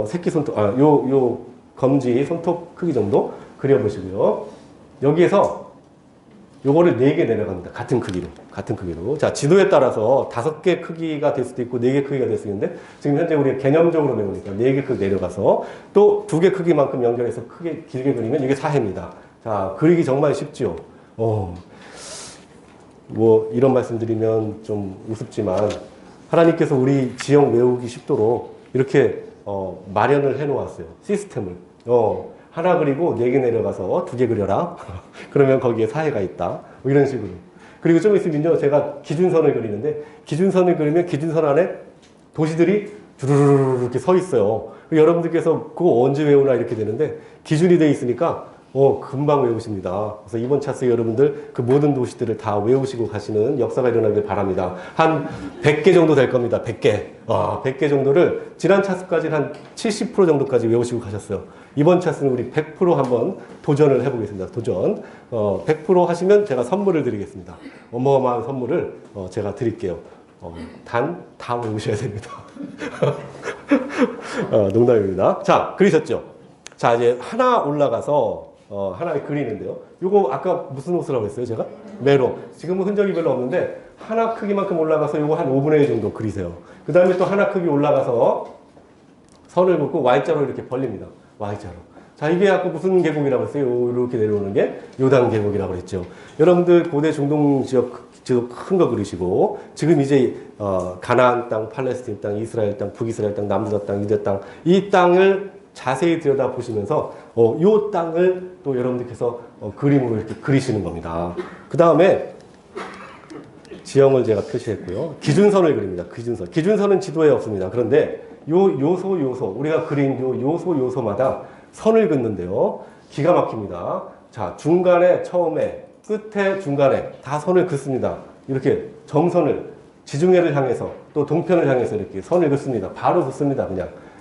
새끼 손톱, 요 검지 손톱 크기 정도 그려보시고요. 여기에서 요거를 4개 내려갑니다. 같은 크기로. 자, 지도에 따라서 5개 크기가 될 수도 있고 4개 크기가 될 수 있는데 지금 현재 우리가 개념적으로 배우니까 4개 크기 내려가서 또 2개 크기만큼 연결해서 크게 길게 그리면 이게 4해입니다. 자, 그리기 정말 쉽죠. 뭐 이런 말씀 드리면 좀 우습지만 하나님께서 우리 지형 외우기 쉽도록 이렇게 마련을 해 놓았어요. 시스템을. 하나 그리고 4개 내려가서 2개 그려라. 그러면 거기에 4해가 있다. 뭐 이런 식으로. 그리고 좀 있으면요, 제가 기준선을 그리는데, 기준선을 그리면 기준선 안에 도시들이 주르르르 이렇게 서 있어요. 여러분들께서 그거 언제 외우나 이렇게 되는데, 기준이 돼 있으니까, 금방 외우십니다. 그래서 이번 차스에 여러분들 그 모든 도시들을 다 외우시고 가시는 역사가 일어나길 바랍니다. 한 100개 정도 될 겁니다. 100개. 100개 정도를 지난 차스까지는 한 70% 정도까지 외우시고 가셨어요. 이번 차스는 우리 100% 한번 도전을 해보겠습니다. 도전. 100% 하시면 제가 선물을 드리겠습니다. 어마어마한 선물을 제가 드릴게요. 단 다 외우셔야 됩니다. 농담입니다. 자, 그리셨죠? 자, 이제 하나 올라가서 하나 그리는데요. 요거 아까 무슨 호수라고 했어요, 제가? 메로. 지금은 흔적이 별로 없는데 하나 크기만큼 올라가서 요거 한 5분의 1 정도 그리세요. 그 다음에 또 하나 크기 올라가서 선을 긋고 Y자로 이렇게 벌립니다. Y자로. 자, 이게 아까 무슨 계곡이라고 했어요? 이렇게 내려오는 게 요단 계곡이라고 했죠. 여러분들 고대 중동 지역 큰 거 그리시고 지금 이제 가나안 땅, 팔레스틴 땅, 이스라엘 땅, 북이스라엘 땅, 남유다 땅, 유대 땅, 이 땅을 자세히 들여다보시면서 이 땅을 또 여러분들께서 그림으로 이렇게 그리시는 겁니다. 그 다음에 지형을 제가 표시했고요. 기준선을 그립니다. 기준선은 지도에 없습니다. 그런데 요소 우리가 그린 요소마다 선을 긋는데요. 기가 막힙니다. 자, 중간에 처음에 끝에 중간에 다 선을 긋습니다. 이렇게 점선을 지중해를 향해서 또 동편을 향해서 이렇게 선을 긋습니다. 바로 긋습니다.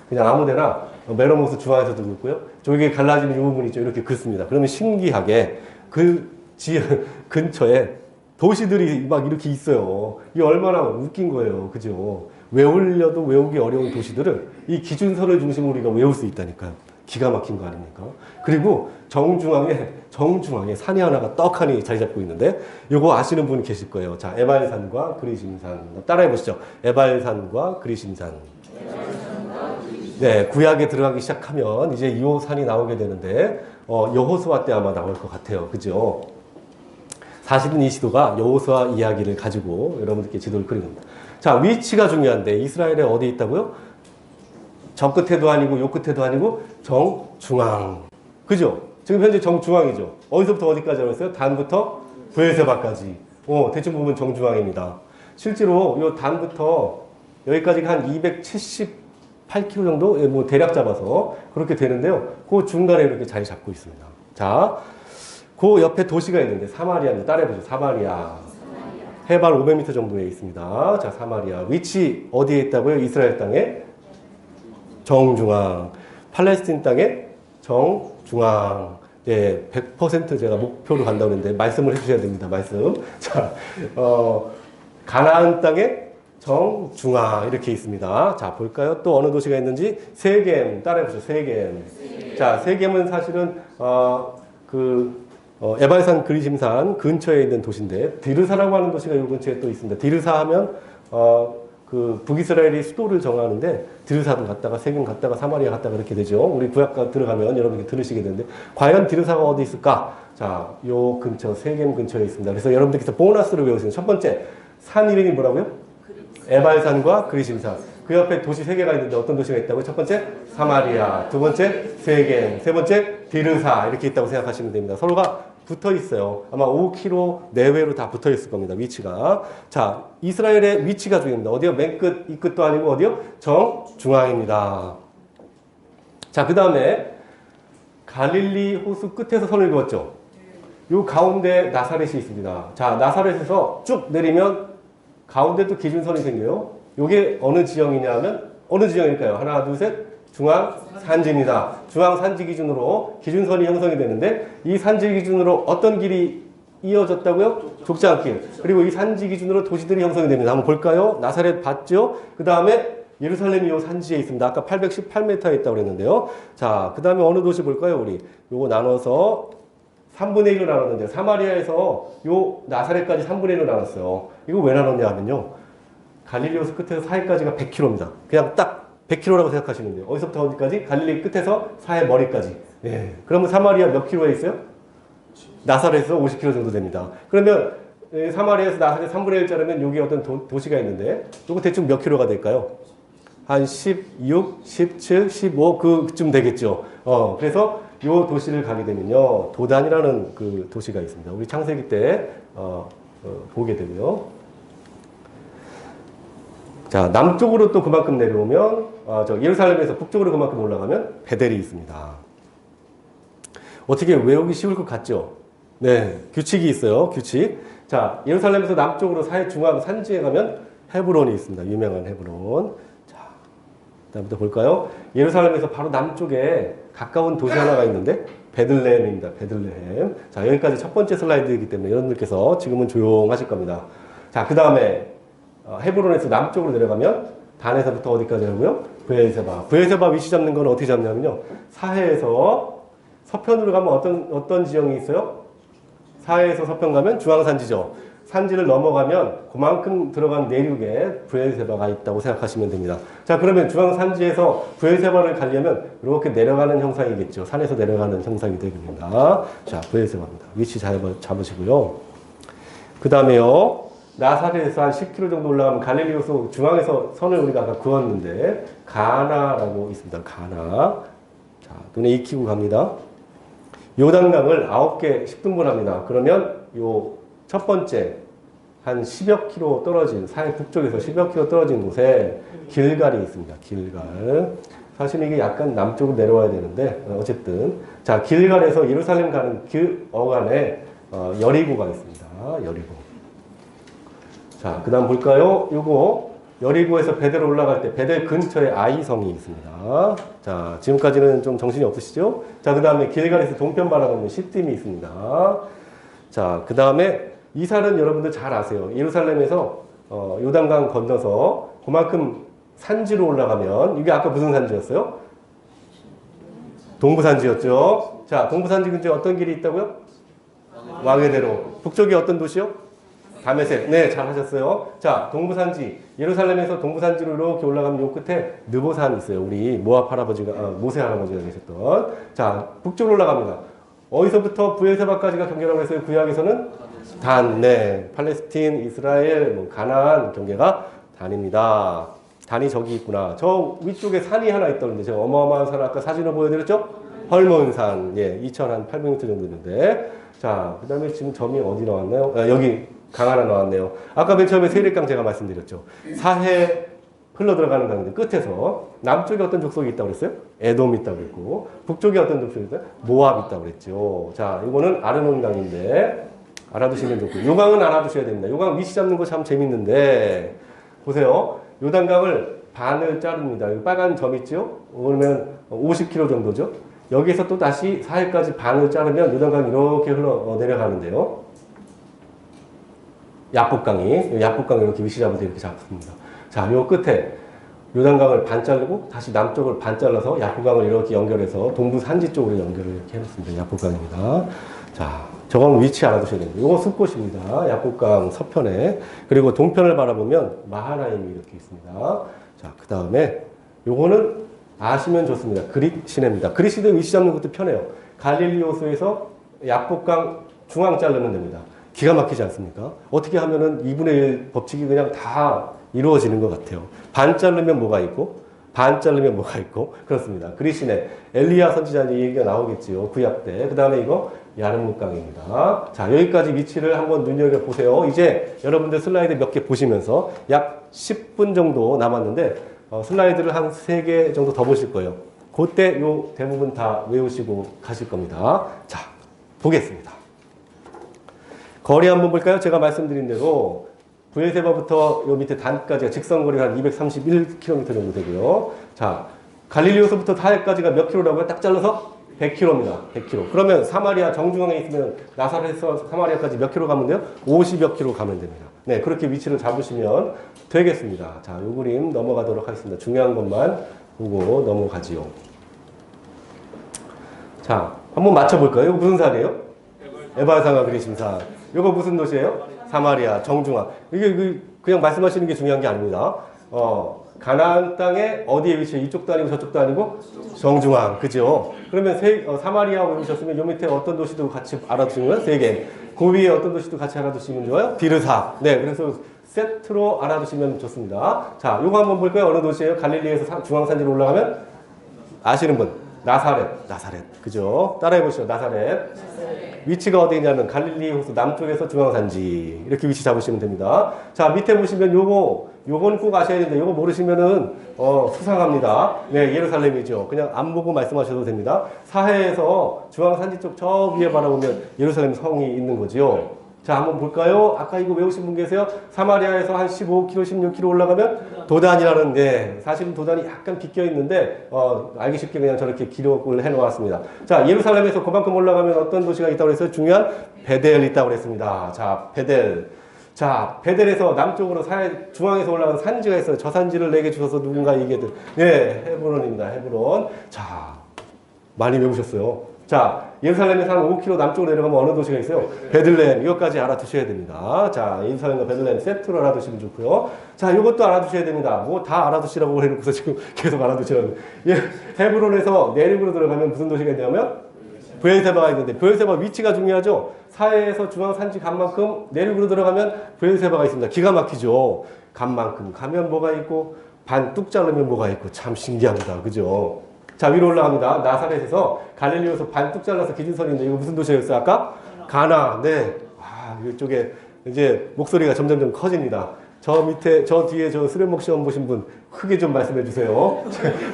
그냥 아무데나 메로모스 중앙에서도 긋고요. 저기 갈라지는 이 부분 있죠. 이렇게 긋습니다. 그러면 신기하게 그 지역 근처에 도시들이 막 이렇게 있어요. 이게 얼마나 웃긴 거예요. 그죠? 외우려도 외우기 어려운 도시들을 이 기준선을 중심으로 우리가 외울 수 있다니까요. 기가 막힌 거 아닙니까? 그리고 정중앙에 산이 하나가 떡하니 자리 잡고 있는데 요거 아시는 분 계실 거예요. 자, 에발산과 그리심산. 따라해 보시죠. 에발산과 그리심산. 네, 구약에 들어가기 시작하면 이제 이 산이 나오게 되는데 여호수아 때 아마 나올 것 같아요. 그죠? 사실은 이 지도가 여호수아 이야기를 가지고 여러분들께 지도를 그린 겁니다. 자, 위치가 중요한데 이스라엘에 어디 있다고요? 저 끝에도 아니고 요 끝에도 아니고 정중앙. 그죠? 지금 현재 정중앙이죠. 어디서부터 어디까지 알았어요? 단부터 브에세바까지. 대충 보면 정중앙입니다. 실제로 요 단부터 여기까지가 한 8km 정도? 예, 뭐 대략 잡아서 그렇게 되는데요. 그 중간에 이렇게 자리 잡고 있습니다. 자, 그 옆에 도시가 있는데 사마리아입니다. 따라해보죠. 사마리아. 해발 500m 정도에 있습니다. 자, 사마리아. 위치 어디에 있다고요? 이스라엘 땅에 정중앙. 팔레스틴 땅에 정중앙. 예, 100% 제가 목표로 간다고 했는데 말씀을 해주셔야 됩니다. 말씀. 자, 가나안 땅에 정중앙 이렇게 있습니다. 자, 볼까요? 또 어느 도시가 있는지 세겜 따라해보죠. 세겜. 자, 세겜은 사실은 에발산 그리심산 근처에 있는 도시인데 디르사라고 하는 도시가 이 근처에 또 있습니다. 디르사 하면 그 북이스라엘이 수도를 정하는데 디르사도 갔다가 세겜 갔다가 사마리아 갔다가 그렇게 되죠. 우리 구약가 들어가면 여러분이 들으시게 되는데 과연 디르사가 어디 있을까? 자, 요 근처 세겜 근처에 있습니다. 그래서 여러분들께서 보너스를 외우시는 첫 번째 산 이름이 뭐라고요? 에발산과 그리심산. 그 옆에 도시 세 개가 있는데 어떤 도시가 있다고요? 첫 번째 사마리아, 두 번째 세겜, 세 번째 디르사 이렇게 있다고 생각하시면 됩니다. 서로가 붙어 있어요. 아마 5km 내외로 다 붙어 있을 겁니다. 위치가. 자, 이스라엘의 위치가 중요합니다. 어디요? 맨 끝, 이 끝도 아니고 어디요? 정중앙입니다. 자, 그 다음에 갈릴리 호수 끝에서 선을 그었죠. 요 가운데 나사렛이 있습니다. 자, 나사렛에서 쭉 내리면 가운데 또 기준선이 생겨요. 요게 어느 지형이냐 하면 어느 지형일까요? 하나, 둘, 셋. 중앙 산지입니다. 중앙 산지 기준으로 기준선이 형성이 되는데 이 산지 기준으로 어떤 길이 이어졌다고요? 족장길. 그리고 이 산지 기준으로 도시들이 형성이 됩니다. 한번 볼까요? 나사렛 봤죠? 그 다음에 예루살렘이 요 산지에 있습니다. 아까 818m에 있다고 그랬는데요. 자, 그 다음에 어느 도시 볼까요? 우리 요거 나눠서 3분의 1로 나눴는데 사마리아에서 요 나사렛까지 3분의 1로 나눴어요. 이거 왜 나눴냐 하면요. 갈릴리 호수 끝에서 사해까지가 100km입니다. 그냥 딱 100km라고 생각하시면 돼요. 어디서부터 어디까지? 갈릴리 끝에서 사해 머리까지. 예. 그러면 사마리아 몇 킬로에 있어요? 나사렛에서 50km 정도 됩니다. 그러면 사마리아에서 나사렛 3분의 1짜리면 여기 어떤 도시가 있는데 이거 대충 몇 킬로가 될까요? 한 16, 17, 15 그쯤 되겠죠. 그래서 요 도시를 가게 되면요. 도단이라는 그 도시가 있습니다. 우리 창세기 때 보게 되고요. 자, 남쪽으로 또 그만큼 내려오면 예루살렘에서 북쪽으로 그만큼 올라가면 베델이 있습니다. 어떻게 외우기 쉬울 것 같죠? 네, 규칙이 있어요. 규칙. 자, 예루살렘에서 남쪽으로 사해 중앙 산지에 가면 헤브론이 있습니다. 유명한 헤브론. 자, 다음부터 볼까요? 예루살렘에서 바로 남쪽에 가까운 도시 하나가 있는데 베들레헴입니다. 베들레헴. 자, 여기까지 첫 번째 슬라이드이기 때문에 여러분들께서 지금은 조용하실 겁니다. 자, 그 다음에 헤브론에서 남쪽으로 내려가면 단에서부터 어디까지 하고요? 브엘세바. 브엘세바 위치 잡는 건 어떻게 잡냐면요. 사해에서 서편으로 가면 어떤 지형이 있어요? 사해에서 서편 가면 중앙산지죠. 산지를 넘어가면 그만큼 들어간 내륙에 브엘세바가 있다고 생각하시면 됩니다. 자, 그러면 중앙산지에서 브엘세바를 가려면 이렇게 내려가는 형상이겠죠. 산에서 내려가는 형상이 되겠습니다. 자, 브엘세바입니다. 위치 잘 잡으시고요. 그 다음에요. 나사렛에서 한 10km 정도 올라가면 갈릴리 호수 중앙에서 선을 우리가 아까 그었는데 가나라고 있습니다. 가나. 자, 눈에 익히고 갑니다. 요단강을 9개 10등분합니다. 그러면 요 첫 번째 한 10여 킬로 떨어진 사해 북쪽에서 10여 킬로 떨어진 곳에 길갈이 있습니다. 길갈. 사실 이게 약간 남쪽으로 내려와야 되는데 어쨌든 자, 길갈에서 예루살렘 가는 그 어간에 여리고가 있습니다. 여리고. 자, 그 다음 볼까요? 요거 여리고에서 베델 올라갈 때 베델 근처에 아이성이 있습니다. 자, 지금까지는 좀 정신이 없으시죠? 자, 그 다음에 길갈에서 동편 바라보는 시딤이 있습니다. 자, 그 다음에 이 산은 여러분들 잘 아세요. 예루살렘에서 요단강 건너서 그만큼 산지로 올라가면 이게 아까 무슨 산지였어요? 동부산지였죠. 자, 동부산지 근처에 어떤 길이 있다고요? 왕의대로. 북쪽이 어떤 도시요? 다메섹. 네, 잘 하셨어요. 자, 동부산지. 예루살렘에서 동부산지로 이렇게 올라가면 요 끝에 느보산이 있어요. 우리 모압 할아버지가, 모세 할아버지가 계셨던. 자, 북쪽으로 올라갑니다. 어디서부터 브엘세바까지가 경계라고 했어요? 구약에서는 단. 네. 팔레스틴, 이스라엘, 뭐 가나안 경계가 단입니다. 단이 저기 있구나. 저 위쪽에 산이 하나 있던데, 제가 어마어마한 산 아까 사진을 보여드렸죠? 헐몬산. 예, 2,800m 정도 있는데. 자, 그 다음에 지금 점이 어디 나왔나요? 여기 강 하나 나왔네요. 아까 맨 처음에 세례강 제가 말씀드렸죠. 사해 흘러 들어가는 강인데 끝에서 남쪽에 어떤 족속이 있다고 그랬어요? 에돔이 있다고 그랬고 북쪽에 어떤 족속이 있어요? 모압이 있다고 그랬죠. 자, 이거는 아르논 강인데 알아두시면 좋고 요 강은 알아두셔야 됩니다. 요 강 위치 잡는 거 참 재밌는데 보세요. 요단강을 반을 자릅니다. 여기 빨간 점 있죠? 그러면 50km 정도죠. 여기서 또 다시 사해까지 반을 자르면 요단강이 이렇게 흘러 내려가는데요. 야복강이 이렇게 위치 잡을 때 이렇게 잡습니다. 자, 요 끝에 요단강을 반 자르고 다시 남쪽을 반 잘라서 야복강을 이렇게 연결해서 동부 산지 쪽으로 연결을 이렇게 해놓습니다. 야복강입니다. 자, 저건 위치 알아두셔야 됩니다. 요거 숲꽃입니다. 야복강 서편에. 그리고 동편을 바라보면 마하나임이 이렇게 있습니다. 자, 그 다음에 요거는 아시면 좋습니다. 그릿 시내입니다. 그릿 시내 위치 잡는 것도 편해요. 갈릴리 호수에서 야복강 중앙 자르면 됩니다. 기가 막히지 않습니까? 어떻게 하면은 2분의 1 법칙이 그냥 다 이루어지는 것 같아요. 반 자르면 뭐가 있고, 반 자르면 뭐가 있고, 그렇습니다. 그릿 시내 엘리야 선지자의 얘기가 나오겠지요. 구약 때. 그 다음에 이거 야르뭇강입니다. 자, 여기까지 위치를 한번 눈여겨보세요. 이제 여러분들 슬라이드 몇 개 보시면서 약 10분 정도 남았는데 슬라이드를 한 3개 정도 더 보실 거예요. 그때 요 대부분 다 외우시고 가실 겁니다. 자, 보겠습니다. 거리 한번 볼까요? 제가 말씀드린 대로 브에세바부터 요 밑에 단까지가 직선거리가 한 231km 정도 되고요. 자, 갈릴리호서부터 사해까지가 몇 킬로라고요? 딱 잘라서 100km입니다. 100km. 그러면 사마리아 정중앙에 있으면 나사렛에서 사마리아까지 몇 킬로 가면 돼요? 50여 킬로 가면 됩니다. 네, 그렇게 위치를 잡으시면 되겠습니다. 자, 요 그림 넘어가도록 하겠습니다. 중요한 것만 보고 넘어가지요. 자, 한번 맞춰볼까요? 이거 무슨 산이에요? 에발상과 그리심산. 이거 무슨 도시예요? 사마리아 정중앙. 이게 그냥 말씀하시는 게 중요한 게 아닙니다. 가나안 땅에 어디에 위치해? 이쪽도 아니고 저쪽도 아니고 정중앙. 그죠? 그러면 사마리아 외우셨으면 요 밑에 어떤 도시도 같이 알아두시면 3개. 그 위에 어떤 도시도 같이 알아두시면 좋아요? 디르사. 네, 그래서 세트로 알아두시면 좋습니다. 자, 요거 한번 볼까요? 어느 도시예요? 갈릴리에서 중앙산지로 올라가면 아시는 분? 나사렛. 그죠? 따라해 보시죠. 나사렛. 위치가 어디 있냐면 갈릴리 호수 남쪽에서 중앙산지 이렇게 위치 잡으시면 됩니다. 자, 밑에 보시면 요건 꼭 아셔야 됩니다. 요거 모르시면은 수상합니다. 네, 예루살렘이죠. 그냥 안 보고 말씀하셔도 됩니다. 사해에서 중앙산지 쪽 저 위에 바라보면 예루살렘 성이 있는 거죠. 자, 한번 볼까요? 아까 이거 외우신 분 계세요? 사마리아에서 한 15km, 16km 올라가면 도단이라는, 네, 사실은 도단이 약간 비껴 있는데, 알기 쉽게 그냥 저렇게 기록을 해 놓았습니다. 자, 예루살렘에서 그만큼 올라가면 어떤 도시가 있다고 그랬어요? 중요한 베델이 있다고 그랬습니다. 자, 베델. 자, 베델에서 남쪽으로 중앙에서 올라가는 산지가 있어요. 저 산지를 내게 주셔서 누군가 얘기해도, 네, 헤브론입니다. 헤브론. 자, 많이 외우셨어요. 자, 예루살렘에서 한 5km 남쪽으로 내려가면 어느 도시가 있어요? 베들레헴. 이것까지 알아두셔야 됩니다. 자, 예루살렘과 베들레헴 세트로 알아두시면 좋고요. 자, 이것도 알아두셔야 됩니다. 뭐 다 알아두시라고 해놓고서 지금 계속 알아두시라고. 예, 헤브론에서 내륙으로 들어가면 무슨 도시가 있냐면 브엘세바가 있는데 브엘세바 위치가 중요하죠. 사해에서 중앙산지 간 만큼 내륙으로 들어가면 브엘세바가 있습니다. 기가 막히죠. 간 만큼 가면 뭐가 있고 반 뚝 자르면 뭐가 있고 참 신기합니다. 그죠? 자, 위로 올라갑니다. 나사렛에서 갈릴리에서 반 뚝 잘라서 기준선인데 이거 무슨 도시였어요? 아까? 가나. 네. 아, 이쪽에 이제 목소리가 점점점 커집니다. 저 밑에, 저 뒤에 저 수련목 시험 보신 분 크게 좀 말씀해 주세요.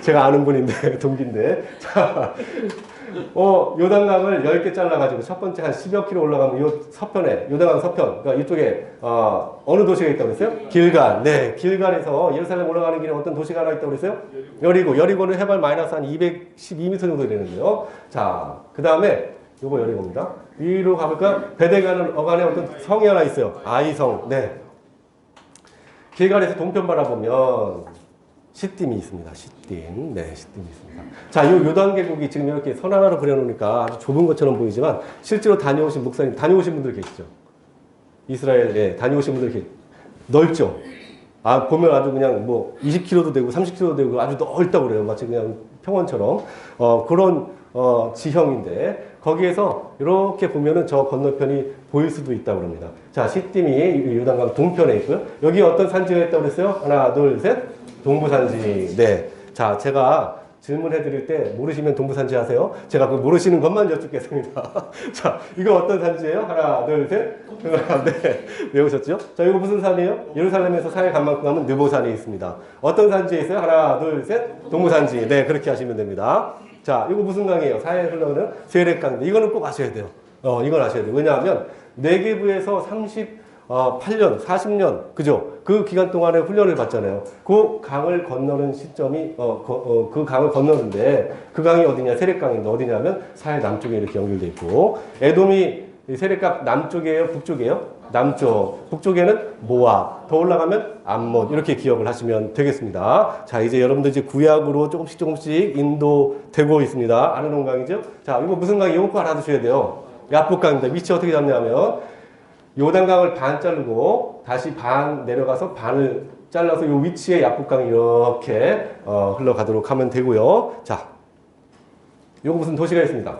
제가 아는 분인데, 동기인데. 자, 요단강을 10개 잘라가지고 첫 번째 한 10여 킬로 올라가면 요 서편에, 요단강 서편, 그러니까 이쪽에, 어느 도시가 있다고 그랬어요? 길갈. 네, 길갈에서 예루살렘 올라가는 길에 어떤 도시가 하나 있다고 그랬어요? 여리고는 해발 마이너스 한 212m 정도 되는데요. 자, 그 다음에 요거 여리고입니다. 위로 가볼까? 베델 가는 어간에 어떤 성이 하나 있어요. 아이성. 네. 길갈에서 동편 바라보면 시딤이 있습니다. 시딤. 네, 시딤이 있습니다. 자, 요 요단 계곡이 지금 이렇게 선 하나로 그려놓으니까 아주 좁은 것처럼 보이지만 실제로 다녀오신 목사님, 다녀오신 분들 계시죠? 이스라엘에 다녀오신 분들 계시죠? 넓죠? 아, 보면 아주 그냥 뭐 20km도 되고 30km도 되고 아주 넓다고 그래요. 마치 그냥 평원처럼. 그런 지형인데 거기에서 이렇게 보면은 저 건너편이 보일 수도 있다고 합니다. 자, 시딤이 요단강 동편에 있고요. 여기 어떤 산지가 있다고 그랬어요? 하나, 둘, 셋. 동부산지. 네. 자, 제가 질문해 드릴 때 모르시면 동부산지 하세요. 제가 그 모르시는 것만 여쭙겠습니다. 자, 이거 어떤 산지예요? 하나, 둘, 셋. 네, 외우셨죠? 자, 이거 무슨 산이에요? 예루살렘에서 사해 간 만큼 가면 느보산이 있습니다. 어떤 산지에 있어요? 하나, 둘, 셋. 동부산지. 네, 그렇게 하시면 됩니다. 자, 이거 무슨 강이에요? 사해 흘러오는 세례강인데 이거는 꼭 아셔야 돼요. 이건 아셔야 돼요. 왜냐하면 네게브에서 38년, 40년, 그죠? 그 기간 동안에 훈련을 받잖아요. 그 강을 건너는 시점이, 그 강을 건너는데, 그 강이 어디냐? 세례강인데, 어디냐면, 사해 남쪽에 이렇게 연결되어 있고, 에돔이 세례강 남쪽이에요? 북쪽이에요? 남쪽. 북쪽에는 모압. 더 올라가면 암몬. 이렇게 기억을 하시면 되겠습니다. 자, 이제 여러분들 이제 구약으로 조금씩 인도되고 있습니다. 아르논 강이죠? 자, 이거 무슨 강이? 이거 꼭 알아두셔야 돼요. 야복강입니다. 위치 어떻게 잡냐면, 요단강을 반 자르고 다시 반 내려가서 반을 잘라서 이 위치에 야복강이 이렇게 흘러가도록 하면 되고요. 자, 요거 무슨 도시가 있습니다.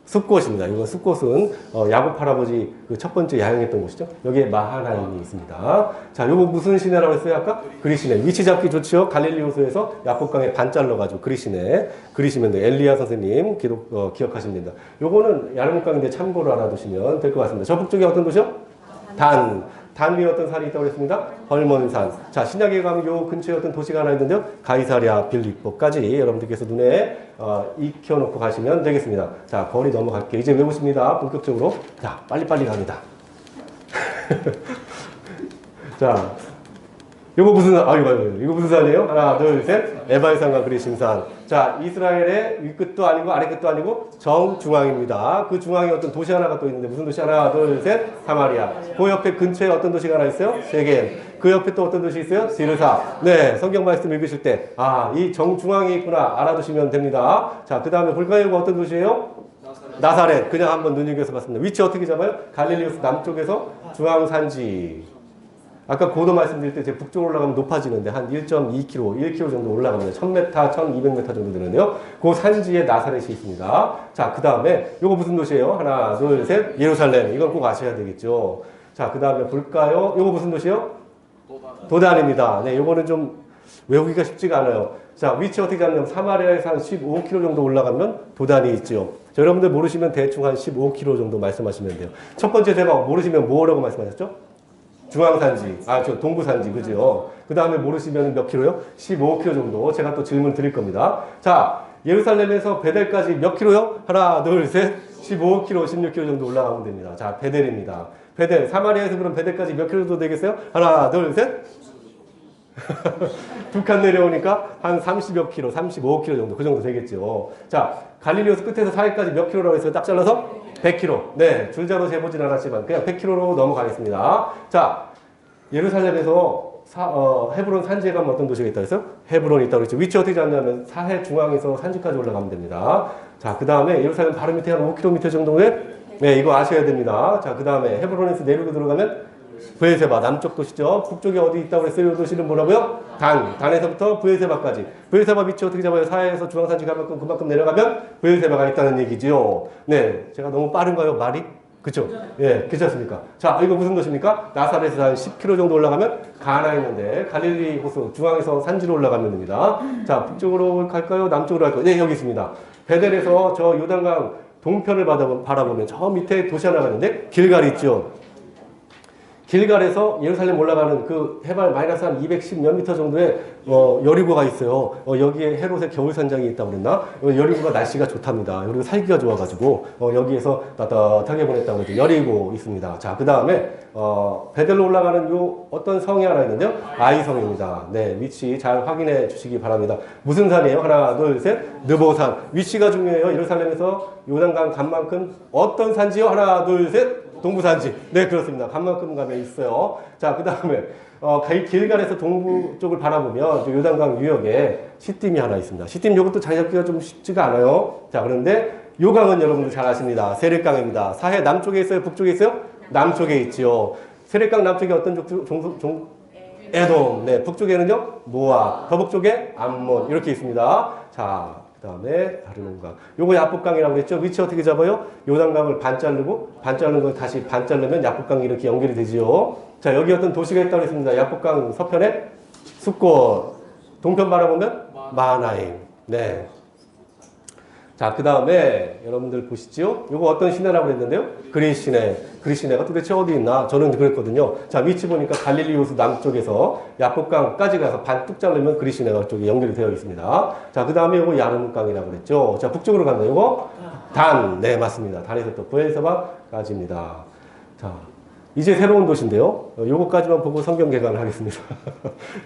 숲곳입니다. 이거 숲곳은 야곱 할아버지 그 첫 번째 야영했던 곳이죠. 여기에 마하나임이 있습니다. 자, 요거 무슨 시내라고 했어요? 아까? 그리시네. 위치 잡기 좋죠. 갈릴리 호수에서 야복강에 반 잘라가지고 그리시네. 그리시면 돼요. 엘리야 선생님 기억하시면 됩니다. 요거는 야름강인데 참고로 알아두시면 될 것 같습니다. 저 북쪽에 어떤 도시요? 단 위에 어떤 산이 있다고 그랬습니다? 헐몬산. 자, 신약에 가면 요 근처에 어떤 도시가 하나 있는데요. 가이사랴 빌립보까지 여러분들께서 눈에 익혀놓고 가시면 되겠습니다. 자, 거리 넘어갈게요. 이제 외우십니다. 본격적으로. 자, 빨리빨리 갑니다. 자, 이거 무슨 산이에요? 하나, 둘, 셋. 에바의 산과 그리심산. 자, 이스라엘의 윗끝도 아니고 아래끝도 아니고 정중앙입니다. 그 중앙에 어떤 도시 하나가 또 있는데 무슨 도시? 하나, 둘, 셋. 사마리아. 그 옆에 근처에 어떤 도시가 하나 있어요? 세겜. 그 옆에 또 어떤 도시 있어요? 디르사. 네, 성경 말씀 읽으실 때 이 정중앙에 있구나 알아두시면 됩니다. 자, 그 다음에 볼까요? 이거 어떤 도시예요? 나사렛. 그냥 한번 눈여겨서 봤습니다. 위치 어떻게 잡아요? 갈릴리우스 남쪽에서 중앙산지. 아까 고도 말씀드릴 때 제 북쪽으로 올라가면 높아지는데 한 1.2km, 1km 정도 올라갑니다. 1000m, 1200m 정도 되는데요. 그 산지에 나사렛이 있습니다. 자, 그 다음에 요거 무슨 도시예요? 하나, 둘, 셋. 예루살렘. 이건 꼭 아셔야 되겠죠. 자, 그 다음에 볼까요? 요거 무슨 도시예요? 도단입니다. 네, 요거는 좀 외우기가 쉽지가 않아요. 자, 위치 어떻게 잡냐면 사마리아에서 한 15km 정도 올라가면 도단이 있죠. 자, 여러분들 모르시면 대충 한 15km 정도 말씀하시면 돼요. 첫 번째 제가 모르시면 뭐라고 말씀하셨죠? 중앙산지, 저 동부산지, 그죠? 그 다음에 모르시면 몇 킬로요? 15km 정도. 제가 또 질문 드릴 겁니다. 자, 예루살렘에서 베델까지 몇 킬로요? 하나, 둘, 셋. 15km, 16km 정도 올라가면 됩니다. 자, 베델입니다. 베델, 사마리아에서 그럼 베델까지 몇 킬로 정도 되겠어요? 하나, 둘, 셋. 두 칸 내려오니까 한 30여 킬로, 35km 정도, 그 정도 되겠죠. 자, 갈릴리오스 끝에서 사해까지 몇 킬로라고 했어요? 딱 잘라서 100km. 네, 줄자로 재보진 않았지만 그냥 100km로 넘어가겠습니다. 자, 예루살렘에서 헤브론 산지에 가면 어떤 도시가 있다고 했어요? 헤브론이 있다고 그랬죠. 위치 어떻게 잡냐면 사해 중앙에서 산지까지 올라가면 됩니다. 자, 그 다음에 예루살렘 바로 밑에 한 5km 정도에 네, 이거 아셔야 됩니다. 자, 그 다음에 헤브론에서 내리고 들어가면 브에세바 남쪽 도시죠. 북쪽에 어디 있다고 그랬어요? 이 도시는 뭐라고요? 단에서부터 브에세바까지. 브에세바 위치 어떻게 잡아요? 사해에서 중앙산지 가만큼 그만큼 내려가면 브에세바가 있다는 얘기죠. 네, 제가 너무 빠른가요? 말이? 그쵸? 예, 괜찮습니까? 자, 이거 무슨 도시입니까? 나사렛에서 한 10km 정도 올라가면 가나 있는데 갈릴리 호수 중앙에서 산지로 올라가면 됩니다. 자, 북쪽으로 갈까요? 남쪽으로 갈까요? 네, 여기 있습니다. 베델에서 저 요단강 동편을 바라보면 저 밑에 도시 하나가 있는데 길갈이 있죠. 길갈에서 예루살렘 올라가는 그 해발 마이너스 한 210몇 미터 정도의 여리고가 있어요. 여기에 헤롯의 겨울산장이 있다고 그랬나? 여리고가 날씨가 좋답니다. 여리고 살기가 좋아가지고 여기에서 따뜻하게 보냈다고 그러죠. 여리고 있습니다. 자, 그 다음에 베델로 올라가는 요 어떤 성이 하나 있는데요. 아이성입니다. 네, 위치 잘 확인해 주시기 바랍니다. 무슨 산이에요? 하나, 둘, 셋. 느보산. 위치가 중요해요. 예루살렘에서 요단강 간만큼 어떤 산지요? 하나, 둘, 셋. 동부산지. 네, 그렇습니다. 간만큼 가면 있어요. 자, 그 다음에 길갈에서 동부 쪽을 바라보면 요단강 유역에 시딤이 하나 있습니다. 시딤 요것도 자리 잡기가 좀 쉽지가 않아요. 자, 그런데 요 강은 여러분들 잘 아십니다. 세렛강입니다. 사해 남쪽에 있어요? 북쪽에 있어요? 남쪽에 있죠. 세렛강 남쪽에 어떤 에돔. 네, 북쪽에는요? 모압. 더 북쪽에 암몬. 이렇게 있습니다. 자, 그 다음에 아르논강. 요거 야복강이라고 그랬죠. 위치 어떻게 잡아요? 요단강을 반 자르고 반 자른 걸 다시 반 자르면 야복강이 이렇게 연결이 되지요. 자, 여기 어떤 도시가 있다고 했습니다. 야복강 서편에 숲꽃. 동편 바라보면 마하나임. 네. 자, 그 다음에 여러분들 보시죠. 이거 어떤 시내라고 했는데요? 그리 시내. 그리 시내가 도대체 어디 있나? 저는 그랬거든요. 자, 위치 보니까 갈릴리 호수 남쪽에서 야복강까지 가서 반 뚝 자르면 그리 시내가 쪽에 연결이 되어 있습니다. 자, 그 다음에 이거 야름강이라고 그랬죠. 자, 북쪽으로 간다. 이거 단. 네, 맞습니다. 단에서 또 부엘세바까지입니다. 자, 이제 새로운 도시인데요. 요거까지만 보고 성경 개관을 하겠습니다.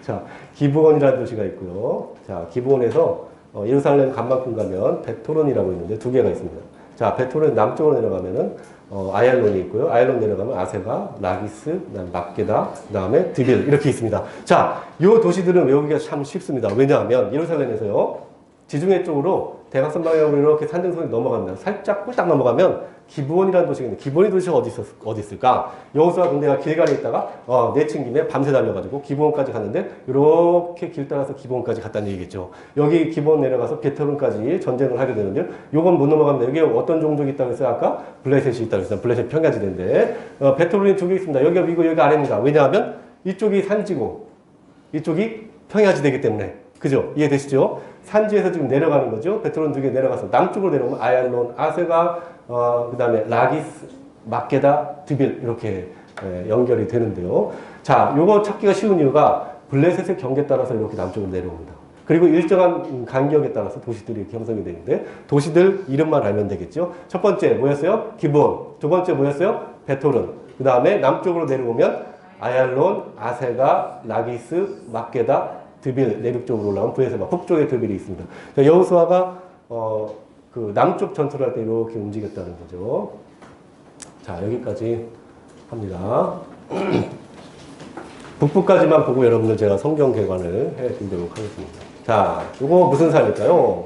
자, 기브온이라는 도시가 있고요. 자, 기브온에서 예루살렘 간만큼 가면 베토론이라고 있는데 두 개가 있습니다. 자, 베토론 남쪽으로 내려가면은 아얄론이 있고요. 아얄론 내려가면 아세가, 라기스, 막게다, 그 다음에 드빌 이렇게 있습니다. 자, 이 도시들은 외우기가 참 쉽습니다. 왜냐하면 예루살렘에서요 지중해 쪽으로 대각선 방향으로 이렇게 산등선이 넘어갑니다. 살짝 꿀딱 넘어가면 기브온이라는 도시가 있는데 기브온이 도시가 어디 있을까? 여호수아 군대가 길갈에 있다가 내친 김에 밤새 달려가지고 기브온까지 갔는데 이렇게 길 따라서 기브온까지 갔다는 얘기겠죠. 여기 기브온 내려가서 베토론까지 전쟁을 하게 되는데 요건 못 넘어갑니다. 여기 어떤 종족이 있다고 했어요? 아까 블레셋이 있다고 했어요. 블레셋 평야지대인데 베토론이 두 개 있습니다. 여기가 위고 여기가 아래입니다. 왜냐하면 이쪽이 산지고 이쪽이 평야지대이기 때문에 그죠? 이해되시죠? 산지에서 지금 내려가는 거죠. 베토론 두 개 내려가서 남쪽으로 내려오면 아얄론, 아세가, 그 다음에 라기스, 막게다, 드빌 이렇게 연결이 되는데요. 자, 요거 찾기가 쉬운 이유가 블레셋의 경계에 따라서 이렇게 남쪽으로 내려옵니다. 그리고 일정한 간격에 따라서 도시들이 이렇게 형성이 되는데 도시들 이름만 알면 되겠죠. 첫 번째 뭐였어요? 기브온. 두 번째 뭐였어요? 베토론. 그 다음에 남쪽으로 내려오면 아얄론, 아세가, 라기스, 막게다, 드빌, 내륙 쪽으로 올라온 부에세바, 북쪽에 드빌이 있습니다. 여호수아가 그 남쪽 전투를 할 때 이렇게 움직였다는 거죠. 자, 여기까지 합니다. 북부까지만 보고 여러분들 제가 성경 개관을 해드리도록 하겠습니다. 자, 이거 무슨 산일까요?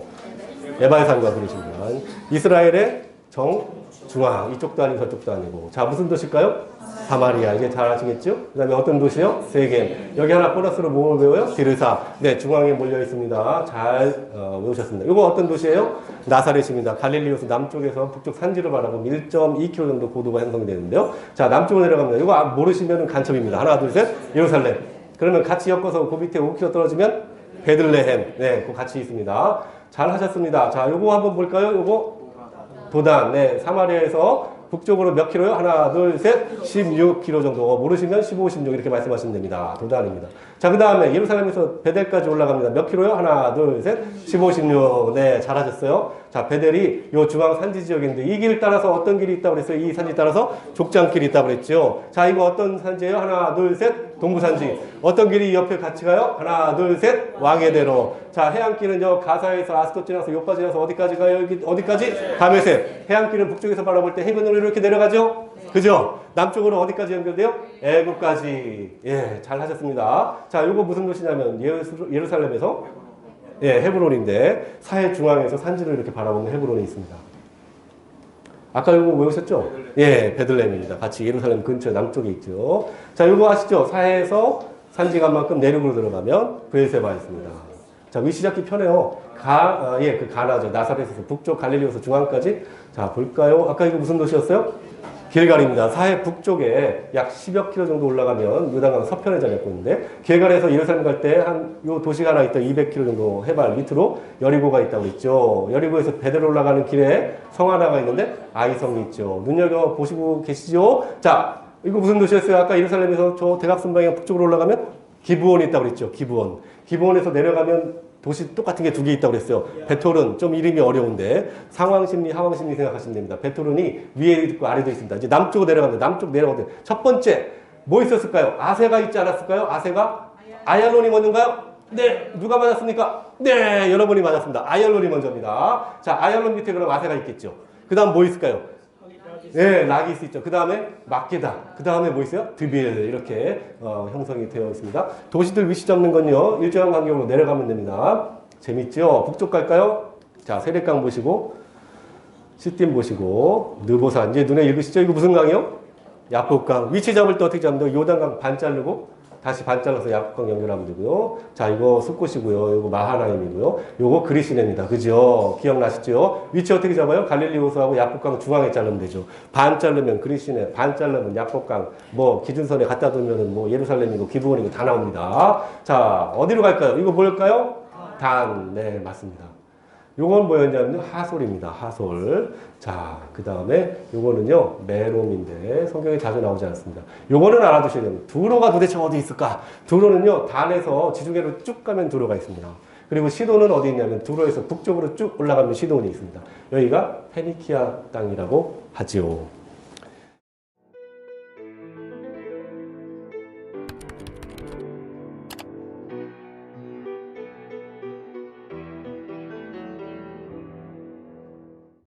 에바의 산과 그리시면 이스라엘의 정중앙, 이쪽도 아니고 저쪽도 아니고. 자, 무슨 도시일까요? 사마리아. 이제 잘 아시겠죠? 그 다음에 어떤 도시요? 세겜. 여기 하나 보너스로 뭘 외워요? 디르사. 네, 중앙에 몰려 있습니다. 잘 외우셨습니다. 이거 어떤 도시예요? 나사렛입니다. 갈릴리 호수 남쪽에서 북쪽 산지를 바라보면 1.2km 정도 고도가 형성이 되는데요. 자, 남쪽으로 내려갑니다. 이거 모르시면 간첩입니다. 하나, 둘, 셋. 예루살렘. 그러면 같이 엮어서 그 밑에 5km 떨어지면 베들레헴. 네, 그거 같이 있습니다. 잘 하셨습니다. 자, 요거 한번 볼까요? 요거 도단. 네, 사마리아에서 북쪽으로 몇 킬로요? 하나, 둘, 셋, 16km 정도. 모르시면 15, 16 이렇게 말씀하시면 됩니다. 도단입니다. 자, 그 다음에 예루살렘에서 베델까지 올라갑니다. 몇 킬로요? 하나, 둘, 셋, 15, 16. 네, 잘하셨어요. 자, 베델이 요 중앙 산지 지역인데 이 길 따라서 어떤 길이 있다고 그랬어요? 이 산지 따라서 족장길이 있다고 그랬죠. 자, 이거 어떤 산지예요? 하나, 둘, 셋, 동부산지. 어떤 길이 옆에 같이 가요? 하나, 둘, 셋, 왕의대로. 자, 해안길은 가사에서 아스돗 지나서 요파 지나서 어디까지 가요? 여기 어디까지? 다메섹. 해안길은 북쪽에서 바라볼 때 해변으로 이렇게 내려가죠? 그죠? 남쪽으로 어디까지 연결돼요? 애굽까지. 예, 잘 하셨습니다. 자, 요거 무슨 도시냐면 예루살렘에서 헤브론인데 사해 중앙에서 산지를 이렇게 바라보는 헤브론이 있습니다. 아까 요거 외우셨죠? 예, 베들레헴입니다. 같이 예루살렘 근처 남쪽에 있죠. 자, 요거 아시죠? 사해에서 산지간 만큼 내륙으로 들어가면 부엘세바 있습니다. 자, 위치 잡기 편해요. 그 가나죠. 나사렛에서 북쪽 갈릴리에서 중앙까지. 자, 볼까요? 아까 이거 무슨 도시였어요? 길갈입니다. 사해 북쪽에 약 10여 킬로 정도 올라가면 요단강 서편에 자리하고 있는데 길갈에서 예루살렘 갈 때 요 도시가 하나 있다 200킬로 정도 해발 밑으로 여리고가 있다고 있죠. 여리고에서 베델로 올라가는 길에 성 하나가 있는데 아이성이 있죠. 눈여겨 보시고 계시죠? 자, 이거 무슨 도시였어요? 아까 예루살렘에서 저 대각선 방향 북쪽으로 올라가면 기브온이 있다고 그랬죠. 기브온. 기브온에서 내려가면 도시 똑같은 게 두 개 있다고 그랬어요. 베토른, 좀 이름이 어려운데 상황심리, 하황심리 생각하시면 됩니다. 베토른이 위에 있고 아래도 있습니다. 이제 남쪽으로 내려갑니다. 남쪽 내려가는데 첫 번째 뭐 있었을까요? 아세가 있지 않았을까요? 아세가? 아얄론이 먼저인가요? 네. 누가 맞았습니까? 네. 여러분이 맞았습니다. 아얄론이 먼저입니다. 자, 아얄론 밑에 그럼 아세가 있겠죠. 그 다음 뭐 있을까요? 네, 라기스 있죠. 그 다음에 막게다. 그 다음에 뭐 있어요? 드빌. 이렇게 형성이 되어 있습니다. 도시들 위치 잡는 건요. 일정한 간격으로 내려가면 됩니다. 재밌죠? 북쪽 갈까요? 자, 세례강 보시고 시딤 보시고 느보산. 이제 눈에 읽으시죠? 이거 무슨 강이요? 야복강. 위치 잡을 때 어떻게 잡는다? 요단강 반 자르고 다시 반 잘라서 야복강 연결하면 되고요. 자, 이거 숫곳이고요. 이거 마하나임이고요. 요거 그리시네입니다. 그죠? 기억나시죠? 위치 어떻게 잡아요? 갈릴리 호수하고 야복강 중앙에 자르면 되죠. 반 자르면 그리시네, 반 자르면 야복강, 뭐 기준선에 갖다 두면은 뭐 예루살렘이고 기브온이고 다 나옵니다. 자, 어디로 갈까요? 이거 뭘까요? 단. 네, 맞습니다. 요건 뭐였냐면요. 하솔입니다. 하솔. 자, 그 다음에 요거는요. 메롬인데 성경에 자주 나오지 않습니다. 요거는 알아두셔야 됩니다. 두로가 도대체 어디 있을까? 두로는요. 단에서 지중해로 쭉 가면 두로가 있습니다. 그리고 시돈은 어디 있냐면 두로에서 북쪽으로 쭉 올라가면 시돈이 있습니다. 여기가 페니키아 땅이라고 하지요.